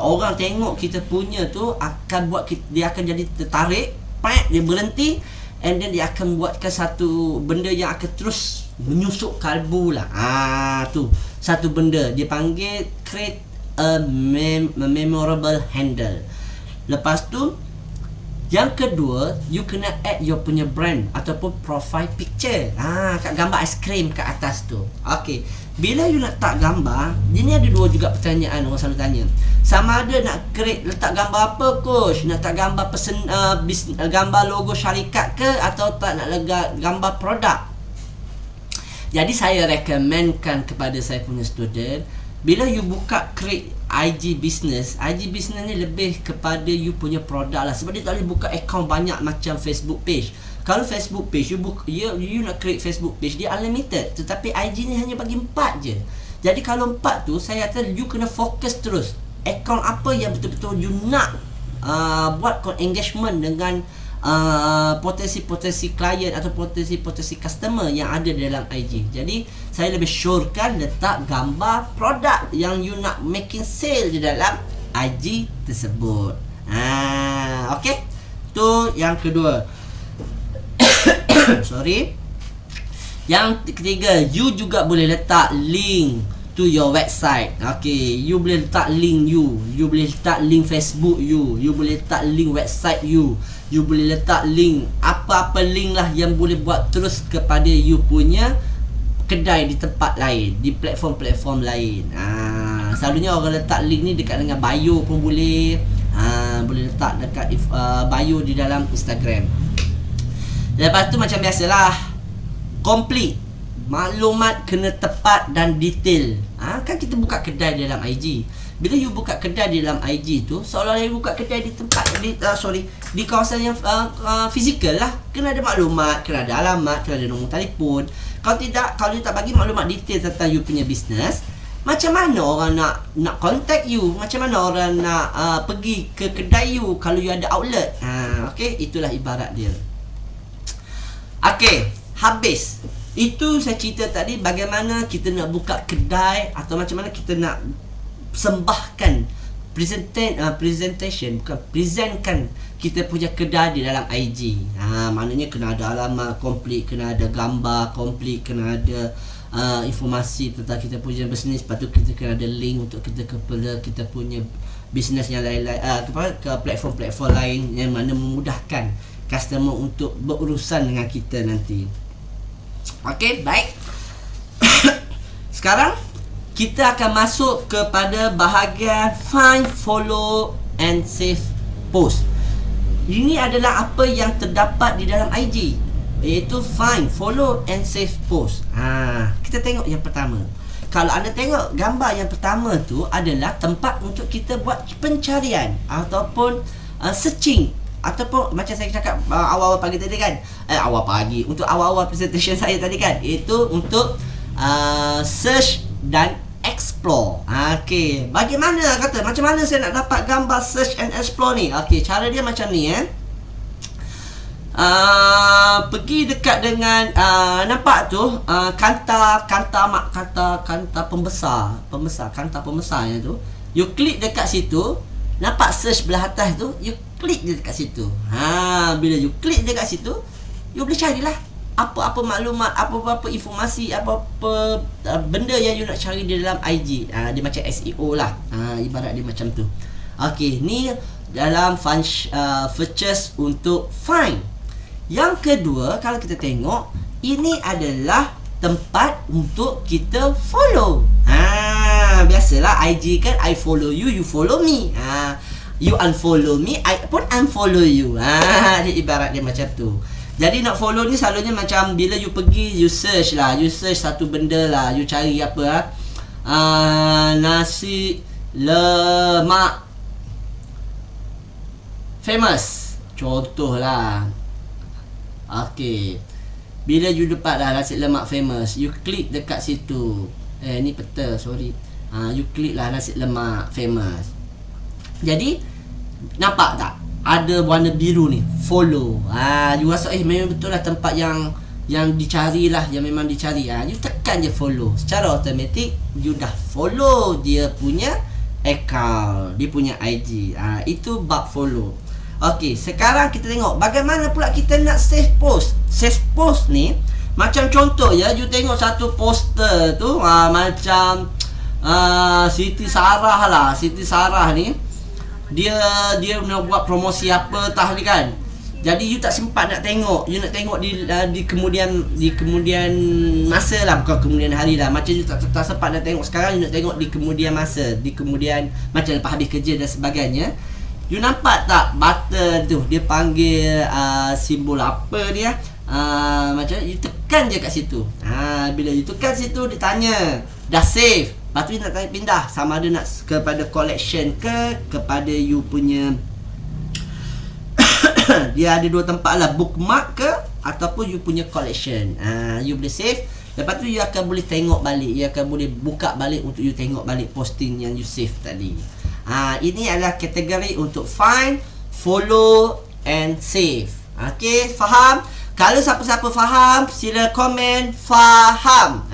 orang tengok kita punya tu akan buat dia akan jadi tertarik, dia berhenti, and then dia akan buatkan satu benda yang akan terus menyusuk kalbu lah. Tu satu benda dia panggil create a memorable handle. Lepas tu yang kedua, you kena add your punya brand ataupun profile picture. Kat gambar aiskrim kat atas tu. Okey, bila you nak letak gambar, ini ada dua juga pertanyaan orang selalu tanya. Sama ada nak create letak gambar apa coach? Nak letak gambar gambar logo syarikat ke, atau tak nak gambar produk? Jadi saya recommendkan kepada saya punya student, bila you buka create IG business ni lebih kepada you punya produk lah. Sebab dia tak boleh buka account banyak macam Facebook page. Kalau Facebook page you nak create Facebook page, dia unlimited. Tetapi IG ni hanya bagi 4 je. Jadi kalau 4 tu, saya kata you kena fokus terus account apa yang betul-betul you nak buat engagement dengan potensi-potensi klien atau potensi-potensi customer yang ada dalam IG. Jadi saya lebih syorkan letak gambar produk yang you nak making sale di dalam IG tersebut. Okay, tu yang kedua. Sorry. Yang ketiga, you juga boleh letak link to your website. Okay, you boleh letak link you boleh letak link Facebook you boleh letak link website you boleh letak link apa-apa link lah yang boleh buat terus kepada you punya kedai di tempat lain, di platform-platform lain. Selalunya orang letak link ni dekat dengan bio pun boleh. Boleh letak dekat bio di dalam Instagram. Lepas tu macam biasalah, complete, maklumat kena tepat dan detail. Kan kita buka kedai dalam IG. Bila you buka kedai di dalam IG tu, seolah-olah you buka kedai di tempat di kawasan yang fizikal lah. Kena ada maklumat, kena ada alamat, kena ada nombor telefon. Kalau you tak bagi maklumat detail tentang you punya bisnes, macam mana orang nak contact you? Macam mana orang nak pergi ke kedai you kalau you ada outlet? Okay, itulah ibarat dia. Okay, habis. Itu saya cerita tadi bagaimana kita nak buka kedai atau macam mana kita nak sembahkan presentkan kita punya kedai di dalam IG. Maknanya kena ada alamat komplit, kena ada gambar komplit, kena ada informasi tentang kita punya bisnes. Lepas tu kita kena ada link untuk kita kepada kita punya bisnes yang lain-lain, ke platform-platform lain yang mana memudahkan customer untuk berurusan dengan kita nanti. Okey, baik. Sekarang kita akan masuk kepada bahagian find, follow and save post. Ini adalah apa yang terdapat di dalam IG, iaitu find, follow and save post. Kita tengok yang pertama. Kalau anda tengok gambar yang pertama tu adalah tempat untuk kita buat pencarian ataupun searching, ataupun macam saya cakap awal-awal pagi tadi kan, untuk awal-awal presentation saya tadi kan, iaitu untuk search dan explore. Okey, bagaimana macam mana saya nak dapat gambar search and explore ni? Okey, cara dia macam ni pergi dekat dengan nampak tu kanta pembesarnya tu. You klik dekat situ, nampak search belah atas tu, you klik je dekat situ. Bila you klik dekat situ, you boleh carilah apa-apa maklumat, apa-apa informasi, apa-apa benda yang you nak cari di dalam IG. Dia macam SEO lah. Ibarat dia macam tu. Okey, ni dalam features untuk find. Yang kedua, kalau kita tengok, ini adalah tempat untuk kita follow. Biasalah IG kan, I follow you, you follow me. You unfollow me, I pun unfollow you. Dia ibarat dia macam tu. Jadi nak follow ni selalunya macam bila you pergi, you search satu benda lah, you cari apa nasi lemak famous, contohlah. Okey, bila you dapat dah nasi lemak famous, you klik dekat situ. Ni peta, sorry. You klik lah nasi lemak famous. Jadi nampak tak ada warna biru ni, follow. You rasa memang betul lah tempat yang dicari lah, yang memang dicari. You tekan je follow, secara automatik you dah follow dia punya account, dia punya IG. Itu bab follow. Okey, sekarang kita tengok bagaimana pula kita nak save post. Save post ni macam contoh ya, you tengok satu poster tu macam Siti Sarah ni, dia nak buat promosi apa tah ni kan. Jadi you tak sempat nak tengok, you nak tengok di kemudian masa lah, bukan kemudian hari lah. Macam you tak sempat nak tengok sekarang, you nak tengok di kemudian masa, di kemudian macam lepas habis kerja dan sebagainya. You nampak tak button tu, dia panggil simbol apa dia? Macam you tekan je kat situ. Bila you tekan situ, dia tanya dah save. Lepas tu you nak pindah sama ada nak kepada collection ke kepada you punya dia ada dua tempat lah, bookmark ke ataupun you punya collection. You boleh save. Lepas tu you akan boleh tengok balik, you akan boleh buka balik untuk you tengok balik posting yang you save tadi. Ini adalah kategori untuk find, follow and save. Okey, faham? Kalau siapa-siapa faham, sila komen faham.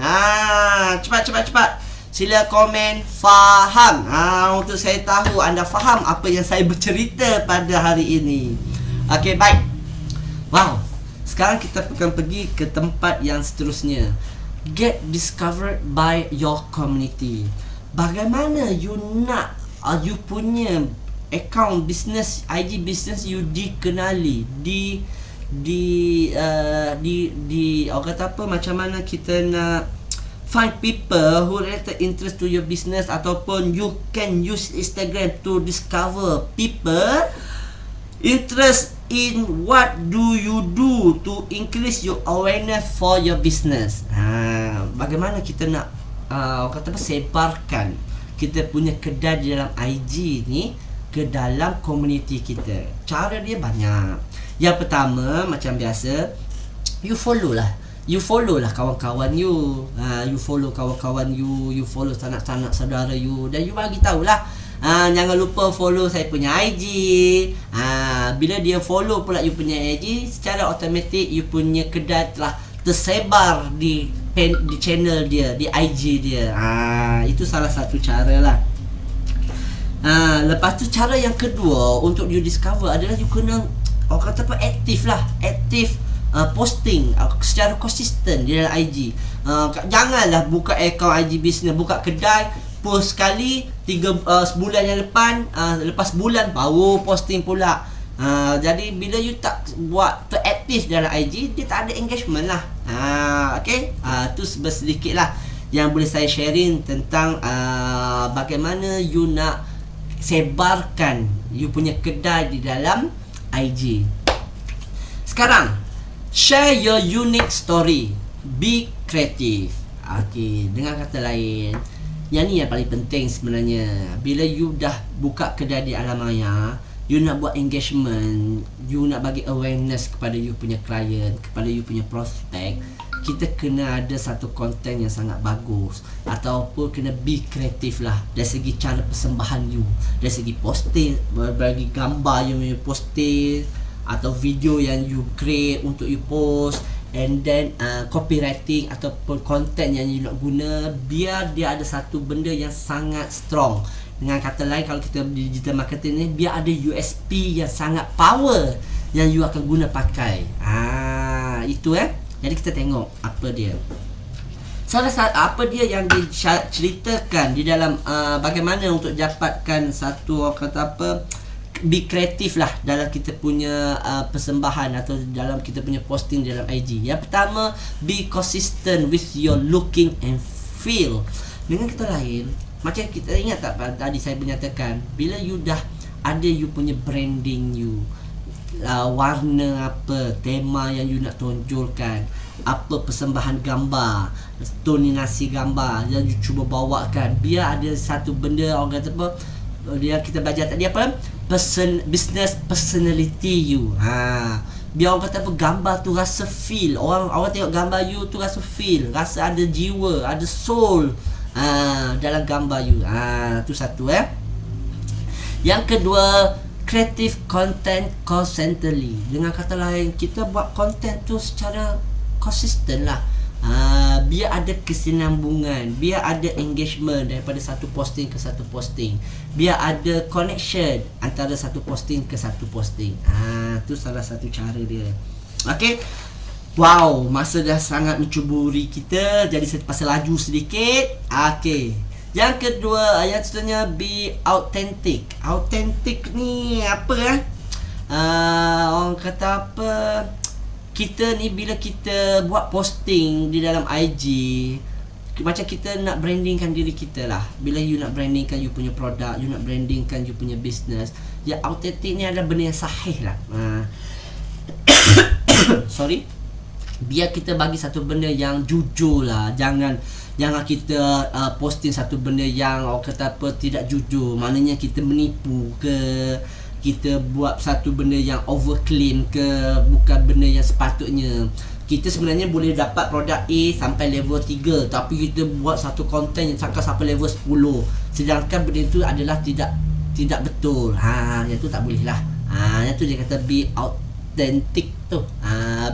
Cepat. Sila komen faham. Untuk saya tahu anda faham apa yang saya bercerita pada hari ini. Okey, baik. Wow. Sekarang kita akan pergi ke tempat yang seterusnya. get discovered by your community. Bagaimana you nak you punya account business, IG business you dikenali, orang kata apa, macam mana kita nak find people who related interest to your business, ataupun you can use Instagram to discover people interest in what do you do to increase your awareness for your business. Bagaimana kita nak orang kata apa, sebarkan kita punya kedai di dalam IG ni ke dalam komuniti kita. Cara dia banyak. Yang pertama, macam biasa, you follow lah kawan-kawan you. You follow kawan-kawan you follow sanak-sanak saudara you, dan you bagi tahulah, jangan lupa follow saya punya IG. Bila dia follow pula you punya IG, secara automatik you punya kedai telah tersebar di channel dia, di IG dia. Itu salah satu cara lah. Lepas tu cara yang kedua untuk you discover adalah you kena, orang kata apa, aktif posting secara konsisten di dalam IG. Janganlah buka account IG business, buka kedai, post sekali, sebulan yang lepas bulan baru posting pula. Jadi bila you tak buat teraktif dalam IG, dia tak ada engagement lah. Okay, tu sedikit lah yang boleh saya sharing tentang bagaimana you nak sebarkan you punya kedai di dalam IG. Sekarang, share your unique story. Be creative. Okay, dengan kata lain, yang ni yang paling penting sebenarnya. Bila you dah buka kedai di alam maya, you nak buat engagement, you nak bagi awareness kepada you punya klien, kepada you punya prospek, kita kena ada satu konten yang sangat bagus, ataupun kena be kreatif lah dari segi cara persembahan you, dari segi posting, bagi gambar yang you posting, atau video yang you create untuk you post, and then copywriting ataupun konten yang you nak guna, biar dia ada satu benda yang sangat strong. Dengan kata lain, kalau kita digital marketing ni, biar ada USP yang sangat power yang you akan guna pakai. Itu Jadi kita tengok apa dia. Salah satu apa dia yang diceritakan di dalam bagaimana untuk dapatkan satu, orang kata apa, be kreatif lah dalam kita punya persembahan atau dalam kita punya posting dalam IG. Yang pertama, be consistent with your looking and feel. Dengan kata lain, macam kita ingat tak tadi saya menyatakan, bila you dah ada you punya branding you, warna apa, tema yang you nak tonjolkan, apa persembahan gambar, tonasi gambar yang you cuba bawakan, biar ada satu benda, orang kata apa, dia kita belajar tadi apa, business personality you. Biar orang kata apa, gambar tu rasa feel, orang tengok gambar you tu rasa feel, rasa ada jiwa, ada soul dalam gambar you. Tu satu. Yang kedua, creative content constantly. Dengan kata lain, kita buat content tu secara konsisten lah. Biar ada kesinambungan, biar ada engagement daripada satu posting ke satu posting, biar ada connection antara satu posting ke satu posting. Tu salah satu cara dia. Okay. Wow, masa dah sangat mencuburi kita, jadi saya pasal laju sedikit. Okay. Yang kedua, yang seterusnya, be authentic. Authentic ni apa orang kata apa, kita ni bila kita buat posting di dalam IG, macam kita nak brandingkan diri kita lah. Bila you nak brandingkan you punya produk, you nak brandingkan you punya business, yang authentic ni adalah benda yang sahih lah. Sorry. Biar kita bagi satu benda yang jujur lah. Jangan kita posting satu benda yang orang kata apa, tidak jujur. Maknanya kita menipu ke, kita buat satu benda yang overclaim ke, bukan benda yang sepatutnya. Kita sebenarnya boleh dapat produk A sampai level 3, tapi kita buat satu konten yang sampai level 10, sedangkan benda itu adalah tidak betul. Yang tu tak boleh lah. Yang tu dia kata be authentic tu.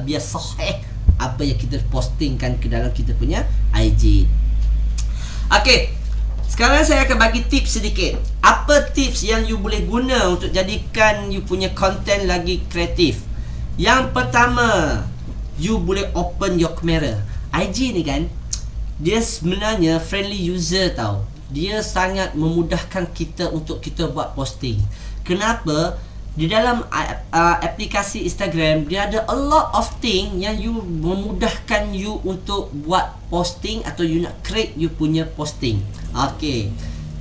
Biar sahih apa yang kita postingkan ke dalam kita punya IG. Okay, sekarang saya akan bagi tips sedikit. Apa tips yang you boleh guna untuk jadikan you punya content lagi kreatif? Yang pertama, you boleh open your camera. IG ni kan, dia sebenarnya friendly user tau. Dia sangat memudahkan kita untuk kita buat posting. Kenapa? Di dalam aplikasi Instagram, dia ada a lot of thing yang you memudahkan you untuk buat posting atau you nak create you punya posting. Okay,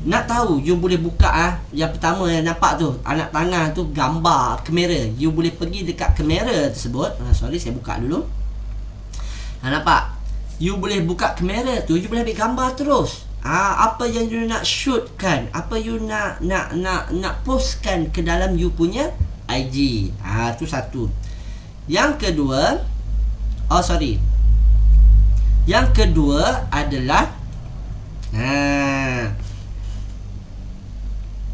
nak tahu you boleh buka yang pertama yang nampak tu, anak tangan tu gambar kamera. You boleh pergi dekat kamera tersebut. Sorry, saya buka dulu. Nampak? You boleh buka kamera tu, you boleh ambil gambar terus. Apa yang you nak shootkan, apa you nak postkan ke dalam you punya IG. Tu satu. Yang kedua, yang kedua adalah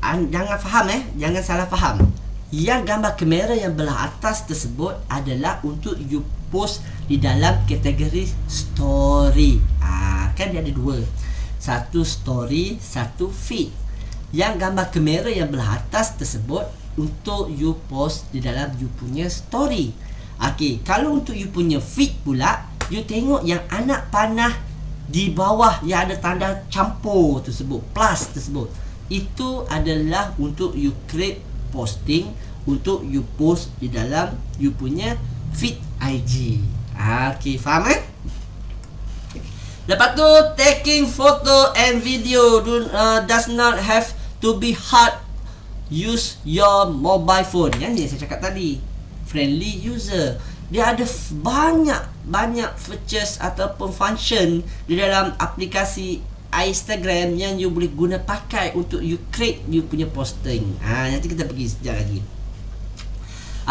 jangan faham jangan salah faham. Yang gambar kamera yang belah atas tersebut adalah untuk you post di dalam kategori story. Kan dia ada dua. Satu story, satu feed. Yang gambar kamera yang belah atas tersebut untuk you post di dalam you punya story. Okay, kalau untuk you punya feed pula, you tengok yang anak panah di bawah yang ada tanda campur tersebut, plus tersebut. Itu adalah untuk you create posting, untuk you post di dalam you punya feed IG. Okay, faham Lepas tu, taking photo and video does not have to be hard. Use your mobile phone. Yang ni saya cakap tadi, friendly user. Dia ada banyak features ataupun function di dalam aplikasi Instagram yang you boleh guna pakai untuk you create you punya posting. Nanti kita pergi sekejap lagi.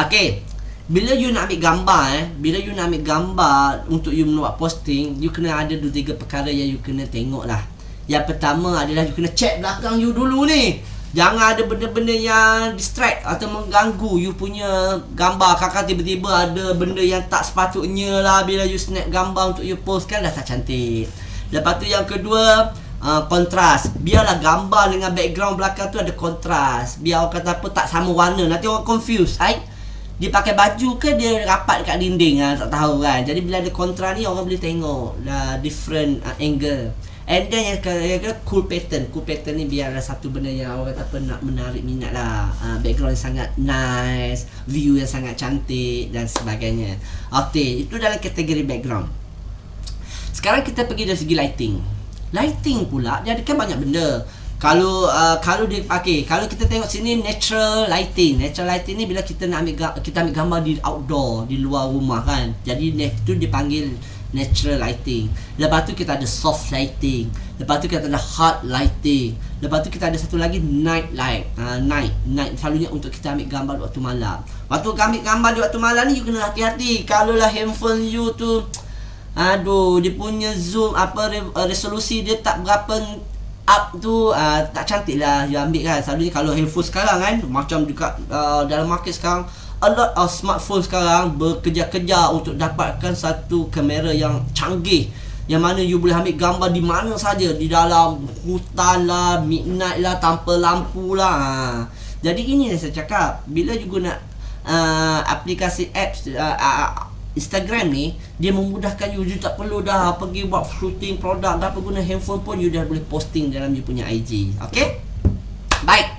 Okay, bila you nak ambil gambar bila you nak ambil gambar untuk you buat posting, you kena ada 2-3 perkara yang you kena tengok lah. Yang pertama adalah you kena check belakang you dulu ni. Jangan ada benda-benda yang distract atau mengganggu you punya gambar. Kakak tiba-tiba ada benda yang tak sepatutnya lah bila you snap gambar untuk you post, kan dah tak cantik. Lepas tu yang kedua, kontras. Biarlah gambar dengan background belakang tu ada kontras. Biar orang kata apa, tak sama warna. Nanti orang confuse, dia pakai baju ke dia rapat dekat dinding, tak tahu kan. Jadi bila ada kontra ni, orang boleh tengok different angle. And then yang ke cool pattern. Cool pattern ni biar ada satu benda yang orang kata apa, nak menarik minat lah. Background yang sangat nice, view yang sangat cantik dan sebagainya. Okay, itu dalam kategori background. Sekarang kita pergi dari segi lighting. Lighting pula dia ada kan banyak benda. Kalau kita tengok sini, natural lighting. Natural lighting ni bila kita nak ambil gambar di outdoor, di luar rumah kan. Jadi itu dipanggil natural lighting. Lepas tu kita ada soft lighting. Lepas tu kita ada hard lighting. Lepas tu kita ada satu lagi night light. Night selalunya untuk kita ambil gambar waktu malam. Waktu ambil gambar di waktu malam ni, you kena hati-hati. Kalau lah handphone you tu, dia punya zoom resolusi dia tak berapa up tu, tak cantik lah you ambil kan. Selalunya kalau handphone sekarang kan, macam dekat dalam market sekarang, a lot of smartphone sekarang berkejar-kejar untuk dapatkan satu kamera yang canggih, yang mana you boleh ambil gambar di mana saja, di dalam hutan lah, midnight lah, tanpa lampu lah. Jadi ini yang saya cakap, bila you guna aplikasi apps Instagram ni, dia memudahkan you. You tak perlu dah pergi buat shooting produk, dah guna handphone pun you dah boleh posting dalam you punya IG. Okay? Baik.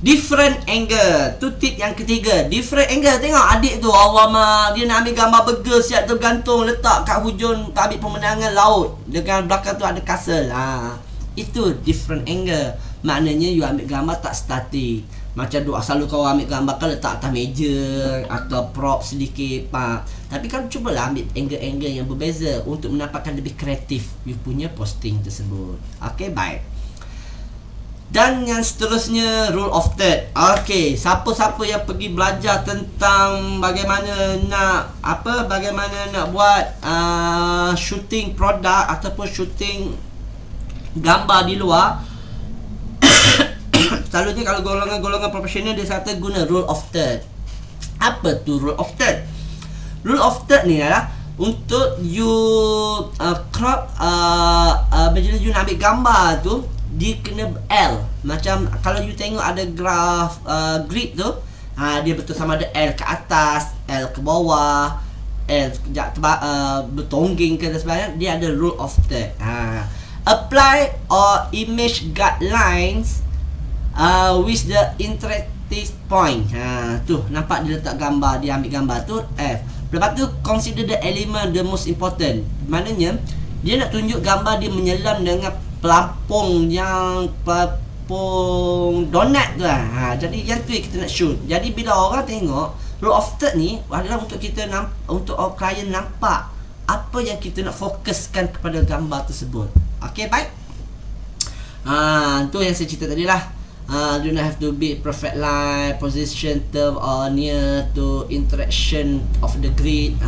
Different angle. Tu tip yang ketiga. Different angle. Tengok adik tu, Allah, dia nak ambil gambar burger siap tu gantung, letak kat hujung tabik pemandangan laut. Dengan belakang tu ada castle. Itu different angle. Maknanya you ambil gambar tak statik. Macam selalu kau ambil gambar kan letak atas meja atau prop sedikit, tapi kan cubalah ambil angle-angle yang berbeza untuk menampakkan lebih kreatif you punya posting tersebut. Okay, baik. Dan yang seterusnya, rule of third. Okay, siapa-siapa yang pergi belajar tentang bagaimana nak buat shooting produk ataupun shooting gambar di luar, selalunya kalau golongan profesional dia kata guna rule of third. Apa tu rule of third? Rule of third ni adalah untuk you crop bila you nak ambil gambar tu, dia kena L. Macam kalau you tengok ada graf grid tu, dia betul sama ada L ke atas, L ke bawah, bertongging ke dan sebagainya, dia ada rule of third. Apply or image guidelines with the interactive point. Tu nampak dia letak gambar, dia ambil gambar tu F. Lepas tu consider the element the most important. Maknanya dia nak tunjuk gambar dia menyelam dengan pelampung donat tu lah. Jadi yang tu yang kita nak shoot. Jadi bila orang tengok rule of third ni adalah untuk kita untuk our client nampak apa yang kita nak fokuskan kepada gambar tersebut. Okay, baik. Tu yang saya cerita tadi lah. Do not have to be perfect line, position, term or near to interaction of the grid.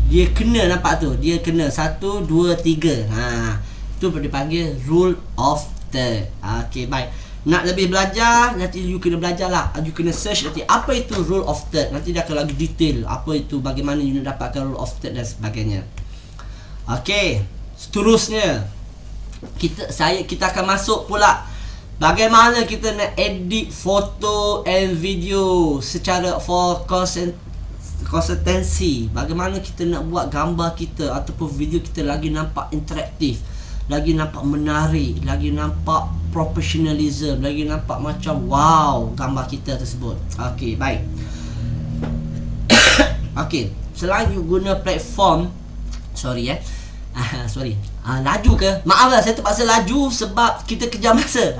Dia kena nampak tu. Dia kena 1, 2, 3. Tu dipanggil rule of third. Okay, baik. Nak lebih belajar, nanti you kena belajar lah. You kena search nanti apa itu rule of third. Nanti dia akan lagi detail apa itu, bagaimana you nak dapatkan rule of third dan sebagainya. Okay, seterusnya kita akan masuk pula bagaimana kita nak edit foto and video secara for consistency. Bagaimana kita nak buat gambar kita ataupun video kita lagi nampak interaktif, lagi nampak menarik, lagi nampak professionalism, lagi nampak macam wow gambar kita tersebut. Okey, baik. Okey, selain you guna platform, laju ke? Maaf lah, saya terpaksa laju sebab kita kejar masa.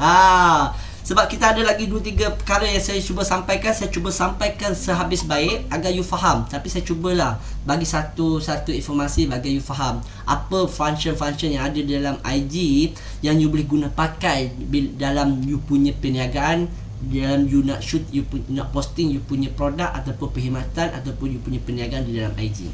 Sebab kita ada lagi 2-3 perkara yang saya cuba sampaikan. Saya cuba sampaikan sehabis baik agar you faham. Tapi saya cubalah bagi satu informasi bagi you faham apa function-function yang ada dalam IG yang you boleh guna pakai dalam you punya perniagaan, dalam you nak shoot, you nak posting you punya produk ataupun perkhidmatan ataupun you punya perniagaan di dalam IG.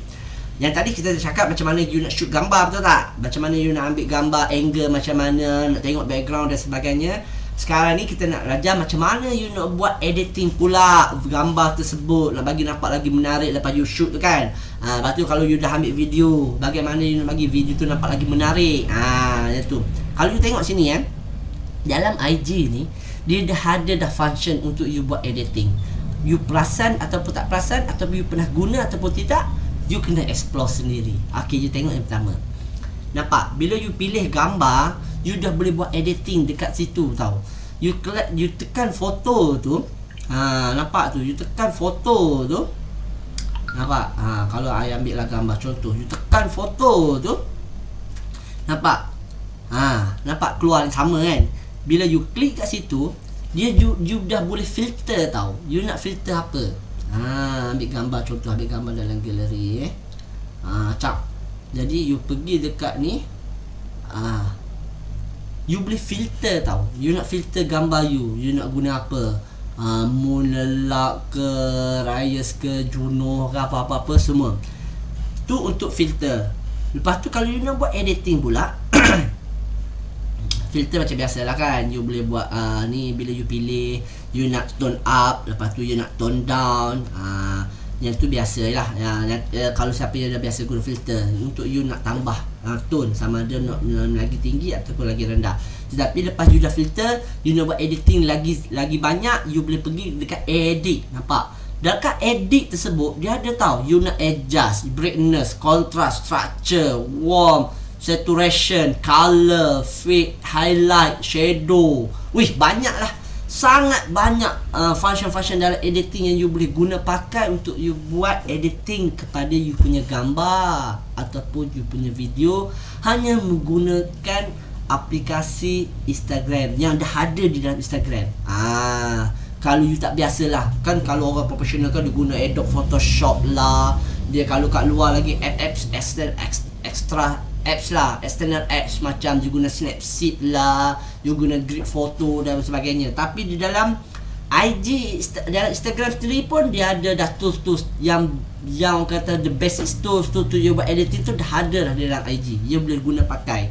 Yang tadi kita cakap macam mana you nak shoot gambar, betul tak? Macam mana you nak ambil gambar, angle macam mana, nak tengok background dan sebagainya. Sekarang ni kita nak belajar macam mana you nak buat editing pula gambar tersebut, nak bagi nampak lagi menarik lepas you shoot tu kan. Lepas tu kalau you dah ambil video, bagaimana you nak bagi video tu nampak lagi menarik. Yang tu. Kalau you tengok sini dalam IG ni, dia dah ada function untuk you buat editing. You perasan ataupun tak perasan, ataupun you pernah guna ataupun tidak, you kena explore sendiri. Okay, you tengok yang pertama. Nampak? Bila you pilih gambar, you dah boleh buat editing dekat situ tau. You tekan foto tu. Nampak tu? You tekan foto tu. Nampak? Kalau I ambil lah gambar contoh, you tekan foto tu. Nampak? Nampak keluar yang sama kan? Bila you klik kat situ, dia you dah boleh filter tau. You nak filter apa? Ambil gambar contoh, ambil gambar dalam galeri cap. Jadi you pergi dekat ni, you boleh filter tau. You nak filter gambar you nak guna apa? Moon lelak ke, Reyes ke, Juno ke, apa-apa semua. Tu untuk filter. Lepas tu kalau you nak buat editing pula filter macam biasalah kan. You boleh buat ni bila you pilih, you nak tone up, lepas tu you nak tone down. Yang tu biasalah. Kalau siapa yang dah biasa guna filter, untuk you nak tambah tone sama ada nak lagi tinggi ataupun lagi rendah. Tetapi lepas you dah filter, you nak buat editing lagi banyak, you boleh pergi dekat edit. Nampak? Dekat edit tersebut dia ada tau, you nak adjust brightness, contrast, structure, warm, saturation, color, fade, highlight, shadow. Banyak lah. Sangat banyak function-function dalam editing yang you boleh guna pakai untuk you buat editing kepada you punya gambar ataupun you punya video hanya menggunakan aplikasi Instagram yang dah ada di dalam Instagram. Kalau you tak biasalah kan, kalau orang profesional kan dia guna Adobe Photoshop lah, dia kalau kat luar lagi apps extra apps lah, external apps macam you guna Snapseed lah, you guna Grid Photo dan sebagainya. Tapi di dalam IG, dalam Instagram sendiri pun dia ada dah tools yang kata the basic tools tu you buat editing tu dah ada dah di dalam IG. You boleh guna pakai.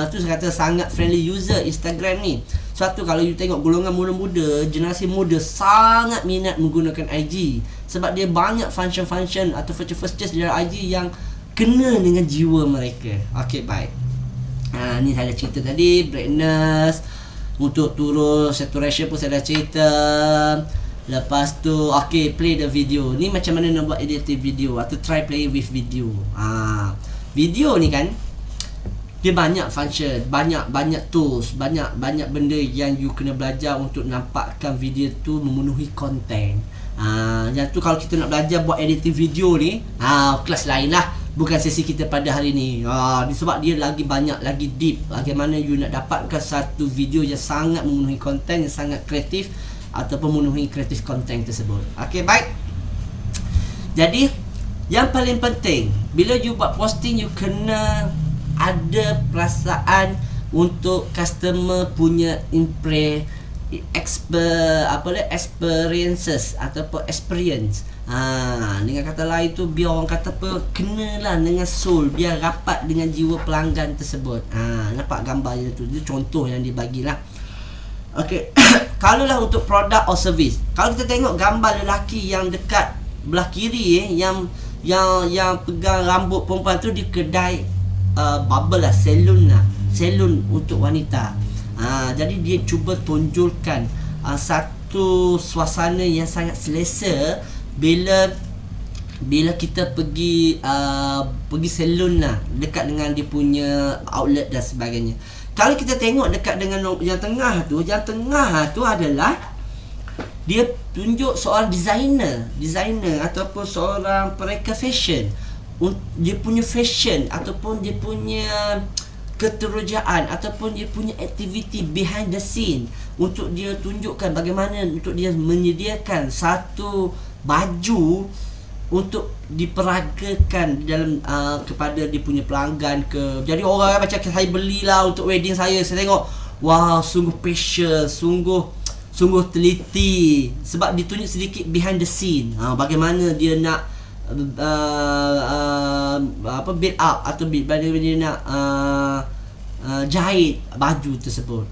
Tu saya kata sangat friendly user Instagram ni. Satu, kalau you tengok golongan muda-muda, generasi muda sangat minat menggunakan IG sebab dia banyak function-function atau feature-feature di dalam IG yang kena dengan jiwa mereka. Okey, baik. Ni saya dah cerita tadi, brightness, untuk turun saturation pun saya dah cerita. Lepas tu okay, play the video. Ni macam mana nak buat editing video atau try play with video. Video ni kan dia banyak function, banyak tools, banyak benda yang you kena belajar untuk nampakkan video tu memenuhi konten. Yang tu kalau kita nak belajar buat editing video ni, kelas lain lah, bukan sesi kita pada hari ni. Sebab dia lagi banyak, lagi deep. Bagaimana you nak dapatkan satu video yang sangat memenuhi konten, yang sangat kreatif ataupun memenuhi kreatif konten tersebut. Okay, baik. Jadi yang paling penting bila you buat posting, you kena ada perasaan untuk customer punya experiences ataupun experience. Dengan kata lain tu, biar orang kata apa, kenalah dengan soul, biar rapat dengan jiwa pelanggan tersebut. Nampak gambarnya tu, dia contoh yang dibagilah. Okey. Kalaulah untuk produk or service, kalau kita tengok gambar lelaki yang dekat belah kiri yang pegang rambut perempuan tu di kedai bubble lah, salon untuk wanita. Jadi dia cuba tunjulkan satu suasana yang sangat selesa bila kita pergi salon lah, dekat dengan dia punya outlet dan sebagainya. Kalau kita tengok dekat dengan yang tengah tu adalah dia tunjuk seorang designer ataupun seorang pereka fashion. Dia punya fashion ataupun dia punya keterujaan ataupun dia punya aktiviti behind the scene, untuk dia tunjukkan bagaimana untuk dia menyediakan satu baju untuk diperagakan dalam kepada dia punya pelanggan ke. Jadi orang macam saya belilah untuk wedding saya tengok, wow, sungguh passion, sungguh teliti, sebab ditunjuk sedikit behind the scene. Bagaimana dia nak build up atau bagaimana dia nak jahit baju tersebut.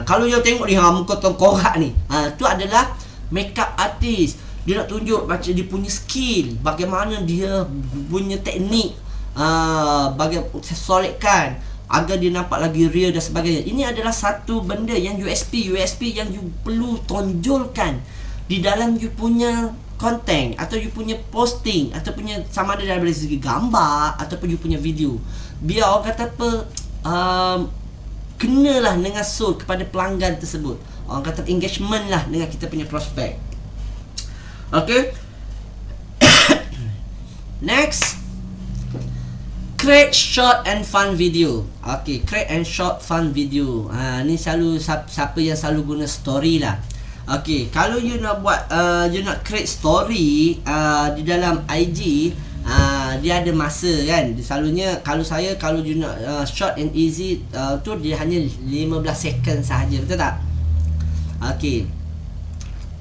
Kalau you tengok ni muka tengkorak ni, tu adalah makeup artist. Dia nak tunjuk macam dia punya skill, bagaimana dia punya teknik, bagaimana solidkan agar dia nampak lagi real dan sebagainya. Ini adalah satu benda yang USP yang you perlu tonjolkan di dalam you punya konten atau you punya posting atau punya, sama ada dari segi gambar ataupun you punya video. Biar orang kata apa, kenalah dengan soul kepada pelanggan tersebut. Orang kata engagement lah dengan kita punya prospek. Okay. Next, create short and fun video. Okay, create and short fun video. Ni selalu siapa yang selalu guna story lah. Okay, kalau you nak buat you nak create story di dalam IG, dia ada masa kan. Selalunya kalau you nak short and easy, tu dia hanya 15 second sahaja, betul tak? Okay.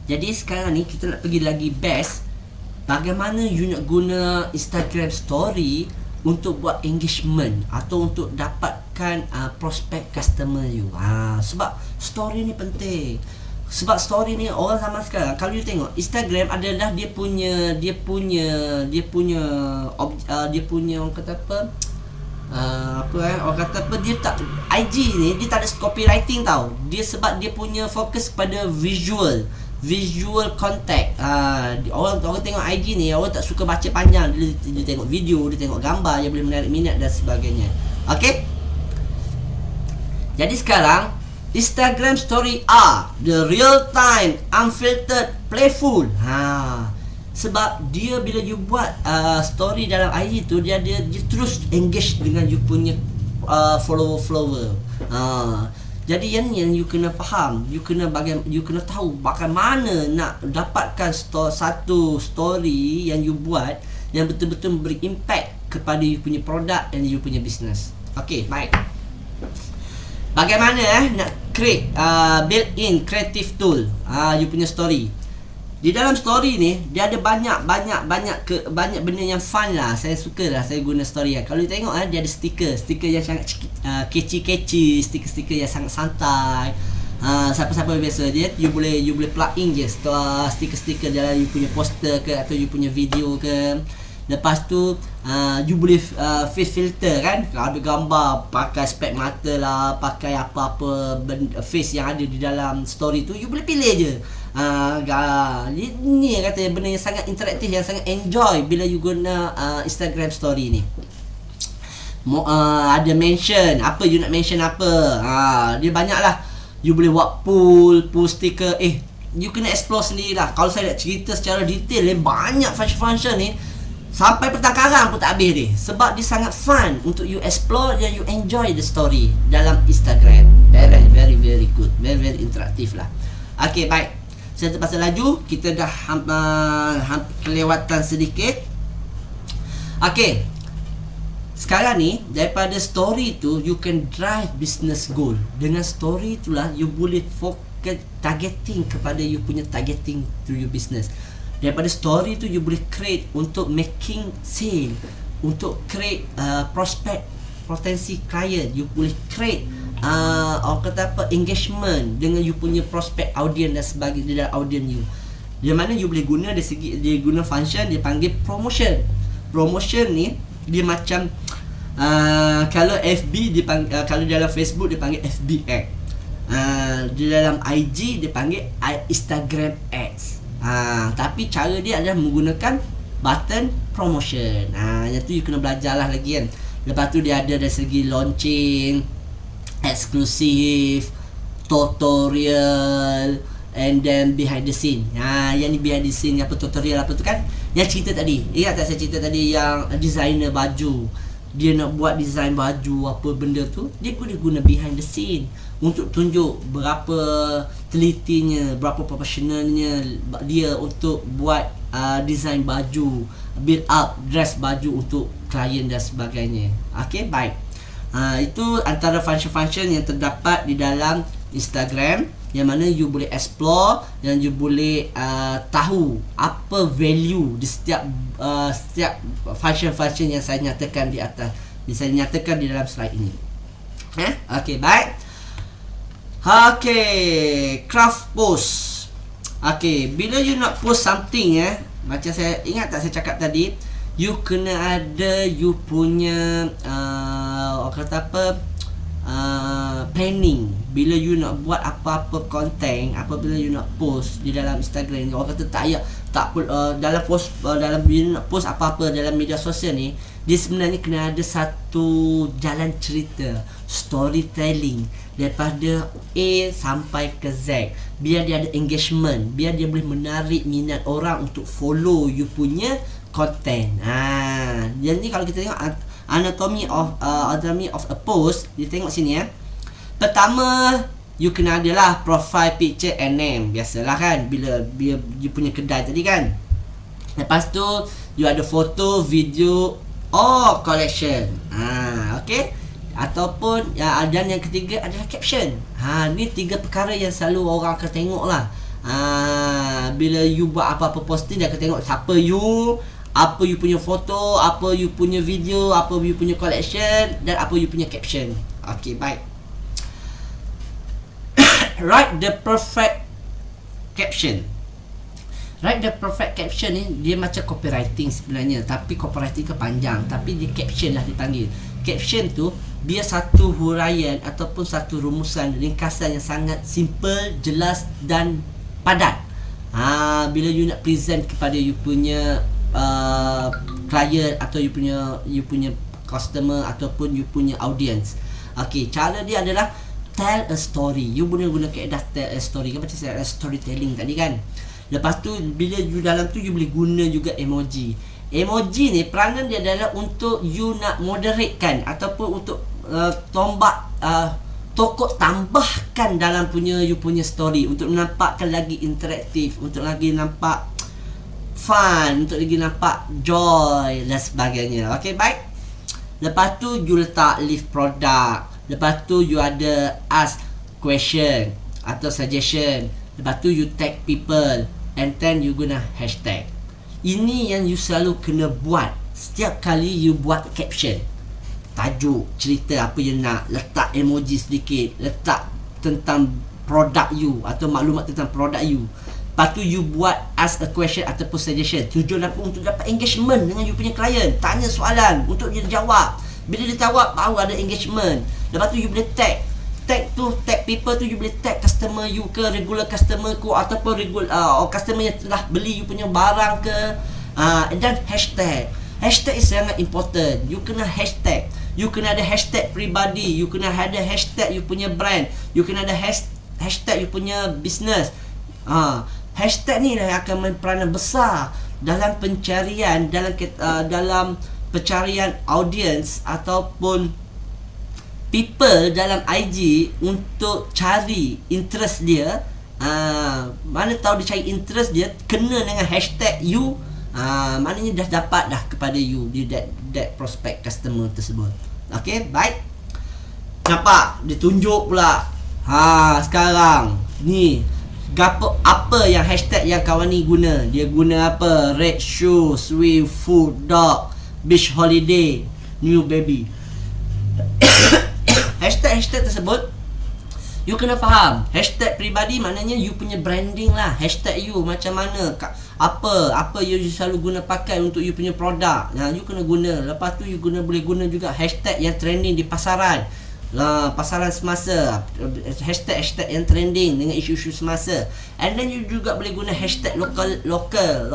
Jadi sekarang ni kita nak pergi lagi best, bagaimana you nak guna Instagram story untuk buat engagement atau untuk dapatkan prospek customer you. Sebab story ni penting. Sebab story ni orang zaman sekarang, kalau you tengok Instagram adalah dia punya orang kata apa? Orang kata apa, dia tak, IG ni dia tak ada copywriting tau. Dia sebab dia punya fokus pada visual contact. Orang tengok IG ni, orang tak suka baca panjang, dia tengok video, dia tengok gambar yang boleh menarik minat dan sebagainya. Okay. Jadi sekarang Instagram story the real time, unfiltered, playful. Sebab dia bila you buat story dalam IG tu, dia terus engage dengan you punya follower. Jadi yang you kena faham, you kena tahu bagaimana nak dapatkan satu story yang you buat yang betul-betul memberi impact kepada you punya produk dan you punya business. Okay, baik. Bagaimana nak create built-in creative tool you punya story. Di dalam story ni dia ada banyak benda yang fun lah. Saya suka lah saya guna story lah. Kalau you tengok dia ada stiker yang sangat catchy, stiker yang sangat santai. Siapa-siapa biasa dia, you boleh plug in je stiker dalam you punya poster ke atau you punya video ke. Lepas tu you boleh face filter kan. Kalau ada gambar pakai spek mata lah, pakai apa-apa face yang ada di dalam story tu, you boleh pilih je. Ni kata benda yang sangat interaktif, yang sangat enjoy bila you guna Instagram story ni. Ada mention apa, you nak mention apa, dia banyak lah. You boleh buat pool sticker. You kena explore sendiri lah. Kalau saya nak cerita secara detail banyak function ni, sampai pertangkaran pun tak habis dia. Sebab dia sangat fun untuk you explore dan you enjoy the story dalam Instagram. Very good. Very interaktif lah. Okay, baik. Saya terpaksa laju. Kita dah kelewatan sedikit. Okay. Sekarang ni, daripada story tu, you can drive business goal. Dengan story itulah, you boleh fokus targeting kepada you punya targeting to your business. Daripada story tu you boleh create untuk making sale, untuk create prospect, potensi client. You boleh create orang kata apa, engagement dengan you punya prospect, audience dan sebagainya dalam audience you. Di mana you boleh guna dari segi, dia guna function dia panggil promotion. Promotion ni dia macam kalau FB dipanggil, kalau dalam Facebook dia panggil FB ad. Di dalam IG dia panggil Instagram ads. Tapi cara dia adalah menggunakan button promotion. Yang tu you kena belajar lah lagi kan. Lepas tu dia ada dari segi launching, eksklusif, tutorial, and then behind the scene. Yang ni behind the scene, apa tutorial apa tu kan, yang cerita tadi. Ingat tak saya cerita tadi yang designer baju, dia nak buat design baju apa benda tu, dia guna behind the scene untuk tunjuk berapa telitinya, berapa profesionalnya dia untuk buat design baju, build up dress baju untuk klien dan sebagainya. Okay, baik. Itu antara function-function yang terdapat di dalam Instagram, yang mana you boleh explore dan you boleh tahu apa value di setiap function-function yang saya nyatakan di atas, yang saya nyatakan di dalam slide ini. Okay, baik. Okay, craft post. Okay, bila you nak post something macam saya ingat tak saya cakap tadi, you kena ada you punya orang kata apa, planning. Bila you nak buat apa-apa content, apabila you nak post di dalam Instagram, orang kata dalam post, dalam you nak post apa-apa dalam media sosial ni, dia sebenarnya kena ada satu jalan cerita, storytelling daripada A sampai ke Z, biar dia ada engagement, biar dia boleh menarik minat orang untuk follow you punya content. Jadi kalau kita tengok anatomy of a post, dia tengok sini Pertama, you kena adalah profile picture and name. Biasalah kan, bila you punya kedai tadi kan. Lepas tu you ada foto, video, collection. Okay. Ataupun dan yang ketiga adalah caption. Ni tiga perkara yang selalu orang akan tengok lah. Bila you buat apa-apa posting, dia akan tengok siapa you, apa you punya foto, apa you punya video, apa you punya collection, dan apa you punya caption. Okay, baik. Write the perfect caption. Write the perfect caption ni dia macam copywriting sebenarnya, tapi copywriting ke panjang, tapi dia caption lah dipanggil. Caption tu biar satu huraian ataupun satu rumusan, ringkasan yang sangat simple, jelas dan padat. Bila you nak present kepada you punya client atau you punya customer ataupun you punya audience. Okay, cara dia adalah tell a story. You boleh guna kaedah tell a story kan, macam saya storytelling tadi kan. Lepas tu bila you dalam tu you boleh guna juga emoji. Emoji ni peranan dia adalah untuk you nak moderatekan ataupun untuk tokok tambahkan dalam you punya story, untuk nampakkan lagi interaktif, untuk lagi nampak fun, untuk lagi nampak joy dan sebagainya. Okay, baik. Lepas tu you letak list produk. Lepas tu you ada ask question atau suggestion. Lepas tu you tag people, and then you guna hashtag. Ini yang you selalu kena buat setiap kali you buat caption. Tajuk, cerita apa you nak, letak emoji sedikit, letak tentang produk you atau maklumat tentang produk you. Lepas tu you buat ask a question ataupun suggestion. Tujuan apa? Untuk dapat engagement dengan you punya client. Tanya soalan untuk dia jawab. Bila dia jawab, baru ada engagement. Lepas tu you boleh tag tag people tu, you boleh tag customer you ke, regular customer ku, ataupun customer yang telah beli you punya barang ke. Dan hashtag is sangat important. You kena hashtag, you kena ada hashtag peribadi, you kena ada hashtag you punya brand, you kena ada hashtag you punya business. Hashtag ni yang akan main peranan besar dalam pencarian, dalam pencarian audience ataupun people dalam IG untuk cari interest dia. Mana tahu dia cari interest dia kena dengan hashtag you, maknanya dah dapat dah kepada you di that prospect customer tersebut. Okay, baik. Nampak? Dia tunjuk pula. Sekarang ni apa yang hashtag yang kawan ni guna. Dia guna apa? Red shoe, sweet food, dog, beach holiday, new baby. Hashtag tersebut you kena faham. Hashtag peribadi maknanya you punya branding lah. Hashtag you macam mana, apa you selalu guna pakai untuk you punya produk. You kena guna. Lepas tu you boleh guna juga hashtag yang trending di pasaran. Pasaran semasa, hashtag yang trending dengan isu-isu semasa. And then you juga boleh guna hashtag lokal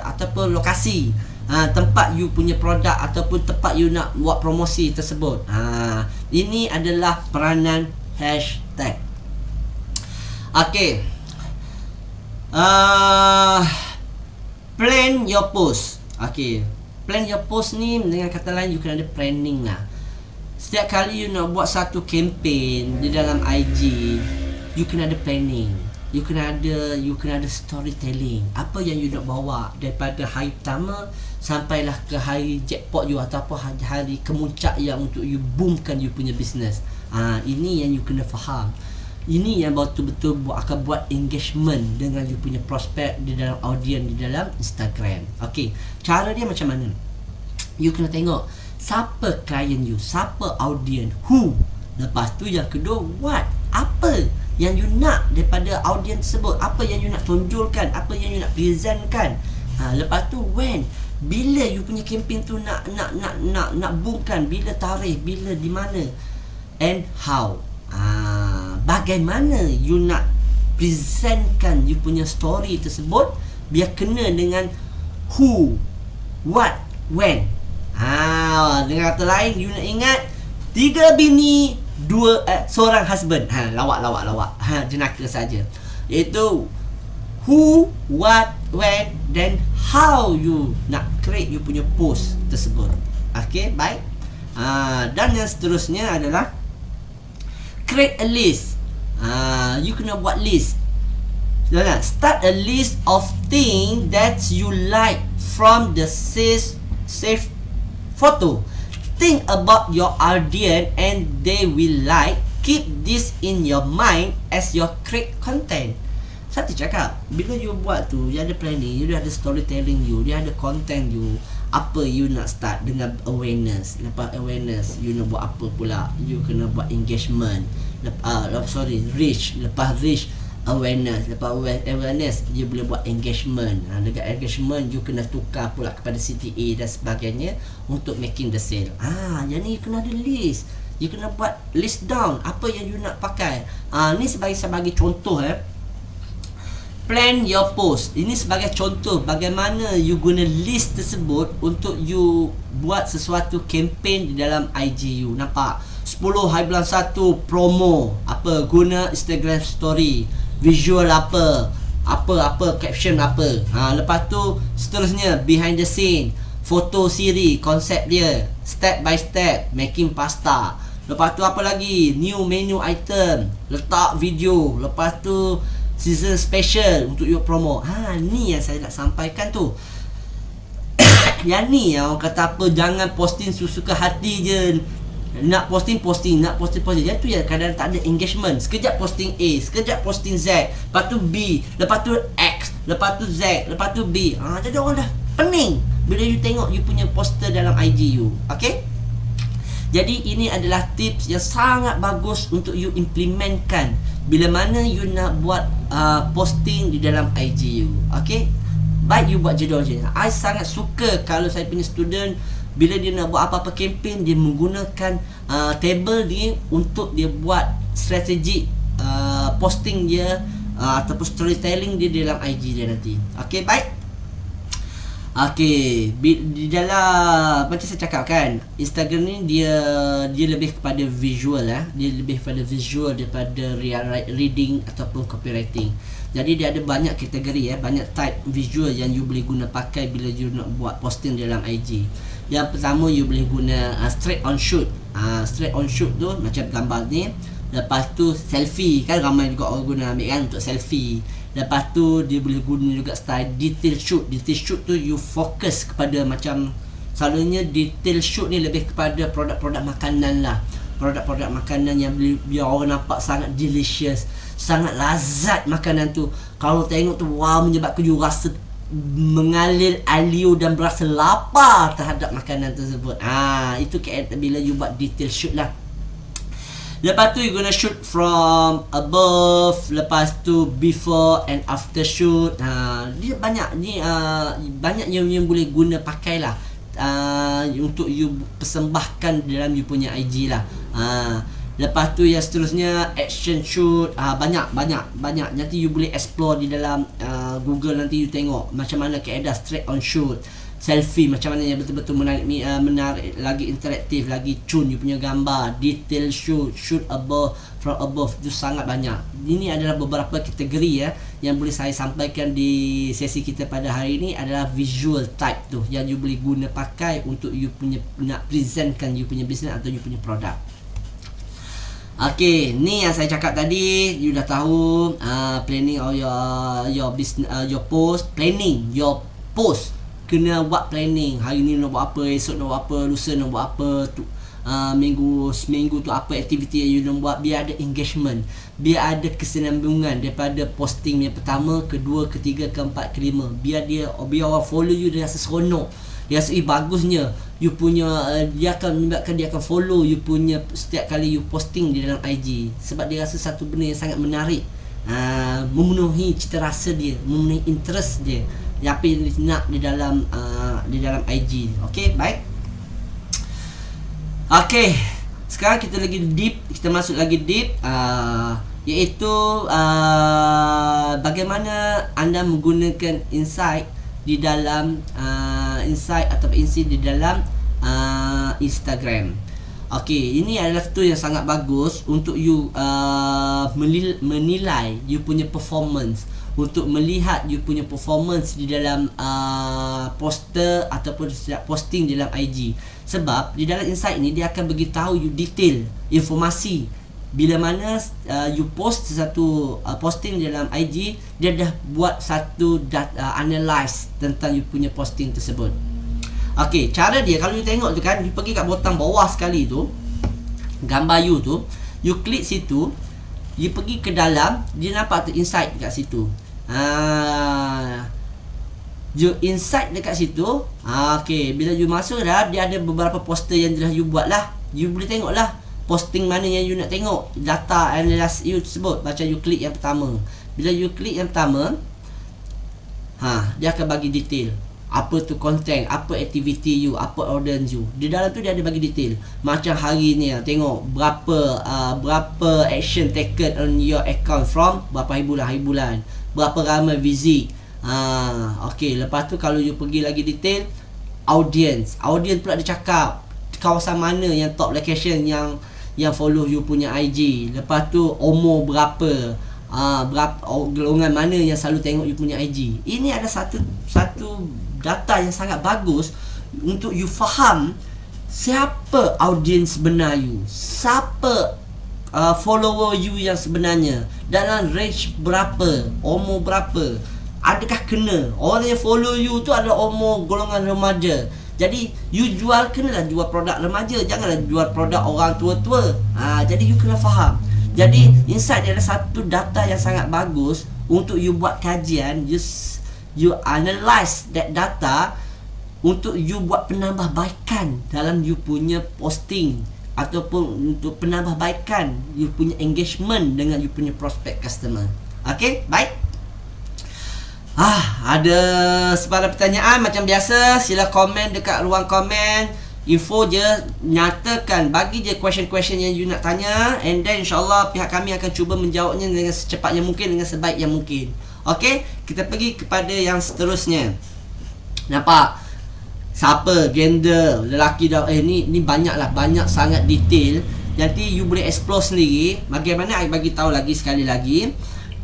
ataupun lokasi, tempat you punya produk ataupun tempat you nak buat promosi tersebut. Ini adalah peranan hashtag. Okay. Plan your post. Okay, plan your post ni dengan kata lain you kena ada planning lah. Setiap kali you nak buat satu campaign di dalam IG, you kena ada planning. You kena ada storytelling. Apa yang you nak bawa daripada hari pertama sampailah ke hari jackpot you ataupun hari kemuncak yang untuk you boomkan you punya business. Ini yang you kena faham. Ini yang betul-betul akan buat engagement dengan you punya prospect di dalam audience di dalam Instagram. Okay, cara dia macam mana? You kena tengok siapa klien you, siapa audience, who. Lepas tu yang kedua, what, apa yang you nak daripada audience tersebut, apa yang you nak tonjolkan, apa yang you nak presentkan. Lepas tu when, bila you punya campaign tu nak boomkan, bila tarikh, bila di mana, and how. Bagaimana you nak presentkan you punya story tersebut biar kena dengan who, what, when. Dengan kata lain, you nak ingat 3 bini, seorang husband. Lawak. Jenaka saja. Iaitu who, what, when, then how you nak create you punya post tersebut. Okay, baik. Dan yang seterusnya adalah create a list. You kena buat list. Start a list of things that you like from the save photo. Think about your audience and they will like. Keep this in your mind as your create content. Satu cakap, bila you buat tu, you ada planning, you ada storytelling you, dia ada content you. Apa you nak start dengan awareness. Lepas awareness, you nak buat apa pula? You kena buat engagement. Reach. Lepas reach, awareness. Lepas awareness, you boleh buat engagement. Dekat engagement, you kena tukar pula kepada CTA dan sebagainya untuk making the sale. Yang ni you kena ada list. You kena buat list down apa yang you nak pakai. Ni sebagai contoh. Plan your post. Ini sebagai contoh bagaimana you guna list tersebut untuk you buat sesuatu campaign di dalam IG you. Nampak? 10 hari bulan 1 promo. Apa? Guna Instagram story. Visual apa, caption apa. Lepas tu seterusnya behind the scene, foto siri, konsep dia, step by step, making pasta. Lepas tu apa lagi? New menu item, letak video. Lepas tu season special untuk you promo. Ni yang saya nak sampaikan tu. Yang ni yang orang kata apa, jangan posting suka hati je. Nak posting, nak posting. Yang tu ya kadang tak ada engagement. Sekejap posting A, sekejap posting Z, lepas tu B, lepas tu X, lepas tu Z, lepas tu B. Jadi orang dah pening bila you tengok you punya poster dalam IG you. Okay? Jadi ini adalah tips yang sangat bagus untuk you implementkan bila mana you nak buat posting di dalam IG you. Okay? Baik, you buat jadual je. I sangat suka kalau saya punya student bila dia nak buat apa-apa campaign, dia menggunakan table ni untuk dia buat strategi posting dia ataupun storytelling dia dalam IG dia nanti. Okey, baik. Okey, di dalam macam saya cakap kan, Instagram ni dia lebih kepada visual dia lebih kepada visual daripada reading ataupun copywriting. Jadi dia ada banyak kategori banyak type visual yang you boleh guna pakai bila you nak buat posting dalam IG. Yang pertama, you boleh guna straight on shoot. Straight on shoot tu macam gambar ni. Lepas tu selfie, kan ramai juga orang guna ambil kan untuk selfie. Lepas tu dia boleh guna juga style detail shoot. Detail shoot tu you fokus kepada macam, selalunya detail shoot ni lebih kepada produk-produk makanan lah. Produk-produk makanan yang biar orang nampak sangat delicious, sangat lazat makanan tu. Kalau tengok tu, wow, menyebabkan you rasa mengalir aliu dan berasa lapar terhadap makanan tersebut. Itu bila you buat detail shoot lah. Lepas tu you gonna shoot from above. Lepas tu before and after shoot. Dia banyak ni, banyak yang boleh guna pakai lah, untuk you persembahkan dalam you punya IG lah. Lepas tu yang seterusnya action shoot. Banyak nanti you boleh explore di dalam Google. Nanti you tengok macam mana keadaan straight on shoot, selfie macam mana yang betul-betul menarik, lagi interaktif, lagi cun you punya gambar, detail shoot, shoot above, from above. Itu sangat banyak. Ini adalah beberapa kategori yang boleh saya sampaikan di sesi kita pada hari ini, adalah visual type tu yang you boleh guna pakai untuk you punya nak presentkan you punya business atau you punya produk. Okey, ni yang saya cakap tadi, you dah tahu planning of your business, your post, planning your post. Kena buat planning. Hari ni nak buat apa, esok nak buat apa, lusa nak buat apa, seminggu tu apa aktiviti yang you nak buat, biar ada engagement, biar ada kesinambungan daripada posting yang pertama, kedua, ketiga, keempat, kelima. Biar orang follow you, dia rasa seronok, dia rasa bagusnya you punya, dia akan menyebabkan dia akan follow you punya setiap kali you posting di dalam IG, sebab dia rasa satu benda yang sangat menarik, memenuhi cita rasa dia, memenuhi interest dia, apa yang dia nak di dalam IG. Okey, baik. Okey, sekarang kita masuk lagi deep, iaitu bagaimana anda menggunakan insight di dalam insight atau insight di dalam Instagram. Okey, ini adalah satu yang sangat bagus untuk you menilai you punya performance, untuk melihat you punya performance di dalam poster ataupun posting di dalam IG. Sebab di dalam insight ni dia akan beritahu you detail informasi. Bila mana you post satu posting dalam IG, dia dah buat satu analyze tentang you punya posting tersebut. Okey, cara dia, kalau you tengok tu kan, you pergi kat botang bawah sekali tu, gambar you tu, you klik situ, you pergi ke dalam, dia nampak tu insight dekat situ. You insight dekat situ. Okey, bila you masuk dah, dia ada beberapa poster yang dah you buat lah. You boleh tengok lah posting mana yang you nak tengok, data analysis you tersebut. Macam you klik yang pertama, bila you klik yang pertama, dia akan bagi detail apa tu content, apa activity you, apa audience you. Di dalam tu dia ada bagi detail. Macam hari ni tengok berapa action taken on your account from berapa hari bulan, berapa ramai visit. Okey, lepas tu kalau you pergi lagi detail, audience pula dia cakap kawasan mana yang top location yang follow you punya IG. Lepas tu umur berapa golongan mana yang selalu tengok you punya IG. Ini ada satu data yang sangat bagus untuk you faham siapa audience sebenar you, siapa follower you yang sebenarnya, dalam range berapa, umur berapa, adakah kena orang yang follow you tu adalah umur golongan remaja. Jadi you kenalah jual produk remaja, janganlah jual produk orang tua-tua. Jadi you kena faham. Jadi insight dia adalah satu data yang sangat bagus untuk you buat kajian, you analyze that data untuk you buat penambahbaikan dalam you punya posting, ataupun untuk penambahbaikan you punya engagement dengan you punya prospect customer. Okey, baik. Ada sebarang pertanyaan macam biasa, sila komen dekat ruang komen. info je, nyatakan, bagi je question-question yang you nak tanya, and then insyaAllah pihak kami akan cuba menjawabnya dengan secepat yang mungkin, dengan sebaik yang mungkin. Okey, kita pergi kepada yang seterusnya. Nampak? Siapa, gender, lelaki dah, ni banyak sangat detail. Nanti you boleh explore sendiri. Bagaimana I bagi tahu lagi sekali lagi.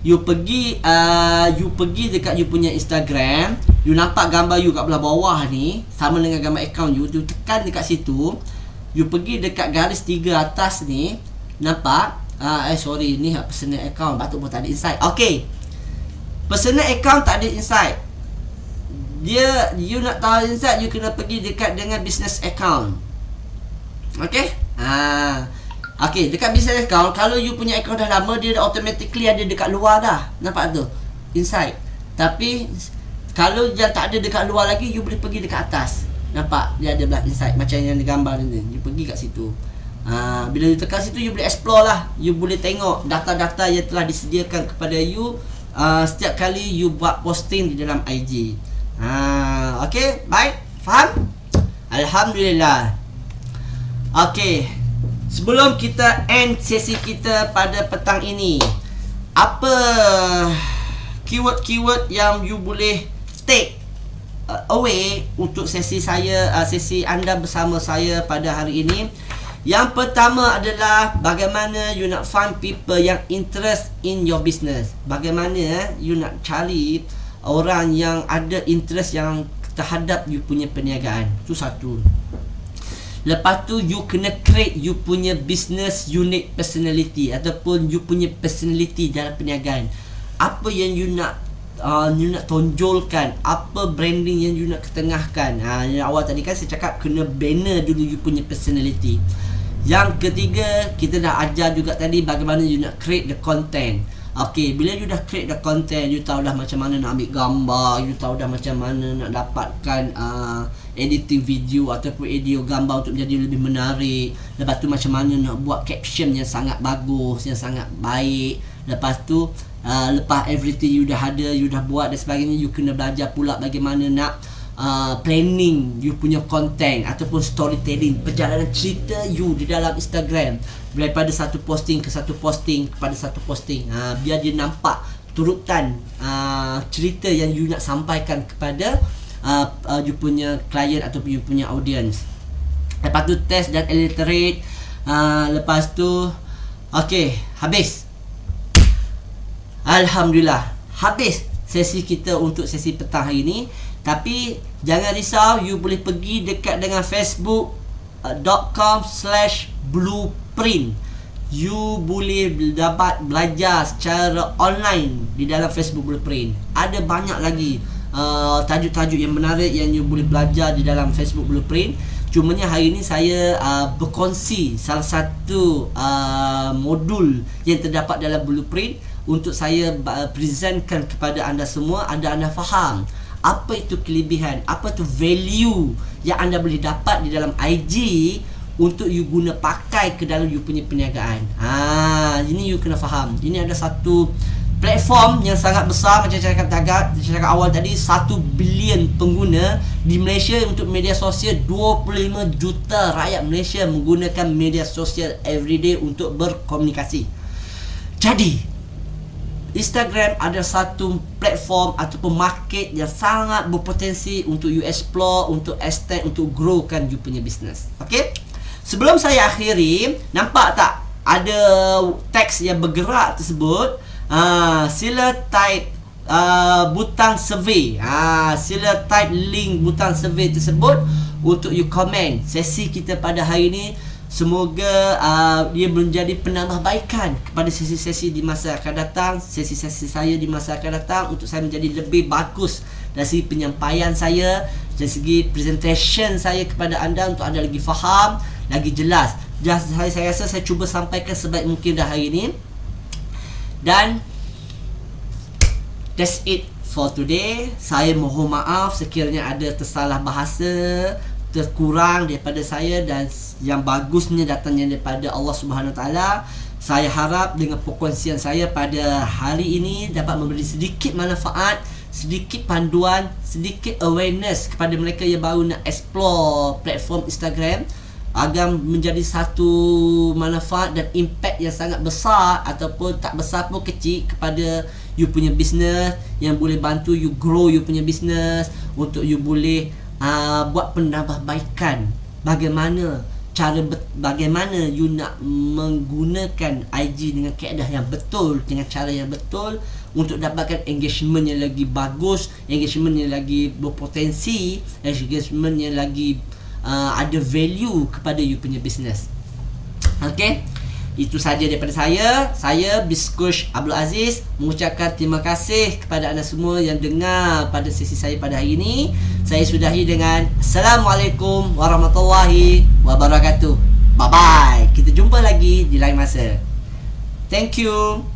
You pergi dekat you punya Instagram, you nampak gambar you kat belah bawah ni sama dengan gambar account you, you tekan dekat situ, you pergi dekat garis 3 atas ni, nampak? Sorry, ni personal account, patut pun tak ada insight. Okey. Personal account tak ada insight. You nak tahu insight, you kena pergi dekat dengan business account. Okey? Okey, dekat business account, kalau you punya account dah lama, dia dah automatically ada dekat luar dah. Nampak tu? Insight. Tapi kalau yang tak ada dekat luar lagi, you boleh pergi dekat atas. Nampak? Dia ada belah insight macam yang digambar ni. You pergi kat situ. Bila you tekan situ, you boleh explore lah. You boleh tengok data-data yang telah disediakan kepada you setiap kali you buat posting di dalam IG. Okey, baik. Faham? Alhamdulillah. Okey. Sebelum kita end sesi kita pada petang ini, apa keyword-keyword yang you boleh take away untuk sesi saya, sesi anda bersama saya pada hari ini? Yang pertama adalah bagaimana you nak find people yang interest in your business. Bagaimana you nak cari orang yang ada interest yang terhadap you punya perniagaan. Itu satu. Lepas tu you kena create you punya business unique personality ataupun you punya personality dalam perniagaan. Apa yang you nak tonjolkan, apa branding yang you nak ketengahkan. Yang awal tadi kan saya cakap kena banner dulu you punya personality. Yang ketiga, kita dah ajar juga tadi bagaimana you nak create the content. Okay, bila you dah create the content, you tahu dah macam mana nak ambil gambar, you tahu dah macam mana nak dapatkan editing video ataupun edit gambar untuk menjadi lebih menarik. Lepas tu macam mana nak buat caption yang sangat bagus, yang sangat baik. Lepas tu lepas everything you dah ada, you dah buat dan sebagainya, you kena belajar pula bagaimana nak planning you punya content ataupun storytelling, perjalanan cerita you di dalam Instagram daripada satu posting ke satu posting kepada satu posting. Biar dia nampak turutan cerita yang you nak sampaikan kepada you punya client ataupun you punya audience. Lepas tu test dan alliterate. Lepas tu okey, habis. Alhamdulillah, habis sesi kita untuk sesi petang hari ni. Tapi jangan risau, you boleh pergi dekat dengan facebook.com/blueprint. You boleh dapat belajar secara online di dalam Facebook Blueprint. Ada banyak lagi tajuk-tajuk yang menarik yang you boleh belajar di dalam Facebook Blueprint. Cumanya hari ini saya berkongsi salah satu modul yang terdapat dalam Blueprint untuk saya presentkan kepada anda semua, agar anda faham apa itu kelebihan, apa tu value yang anda boleh dapat di dalam IG untuk you guna pakai ke dalam you punya perniagaan. Ini you kena faham. Ini ada satu platform yang sangat besar, macam saya cakap awal tadi, 1 bilion pengguna di Malaysia untuk media sosial. 25 juta rakyat Malaysia menggunakan media sosial everyday untuk berkomunikasi. Jadi Instagram ada satu platform ataupun market yang sangat berpotensi untuk you explore, untuk extend, untuk growkan you punya business. Okay? Sebelum saya akhiri, nampak tak ada teks yang bergerak tersebut? Sila type butang survey. Sila type link butang survey tersebut untuk you komen sesi kita pada hari ini. Semoga dia menjadi penambahbaikan kepada sesi-sesi di masa akan datang, sesi-sesi saya di masa akan datang, untuk saya menjadi lebih bagus dari segi penyampaian saya, dari segi presentation saya kepada anda, untuk anda lagi faham, lagi jelas. Saya rasa saya cuba sampaikan sebaik mungkin dah hari ini. Dan that's it for today. Saya mohon maaf sekiranya ada tersalah bahasa, terkurang daripada saya, dan yang bagusnya datangnya daripada Allah Subhanahu Wa Taala. Saya harap dengan perkongsian saya pada hari ini dapat memberi sedikit manfaat, sedikit panduan, sedikit awareness kepada mereka yang baru nak explore platform Instagram, agar menjadi satu manfaat dan impact yang sangat besar ataupun tak besar pun kecil kepada you punya business, yang boleh bantu you grow you punya business, untuk you boleh buat penambahbaikan bagaimana you nak menggunakan IG dengan kaedah yang betul, dengan cara yang betul, untuk dapatkan engagement yang lagi bagus, engagement yang lagi berpotensi, engagement yang lagi ada value kepada you punya business. Okay, itu saja daripada saya Biskush Abdul Aziz mengucapkan terima kasih kepada anda semua yang dengar pada sesi saya pada hari ini. Saya sudahi dengan Assalamualaikum warahmatullahi wabarakatuh. Bye bye, kita jumpa lagi di lain masa. Thank you.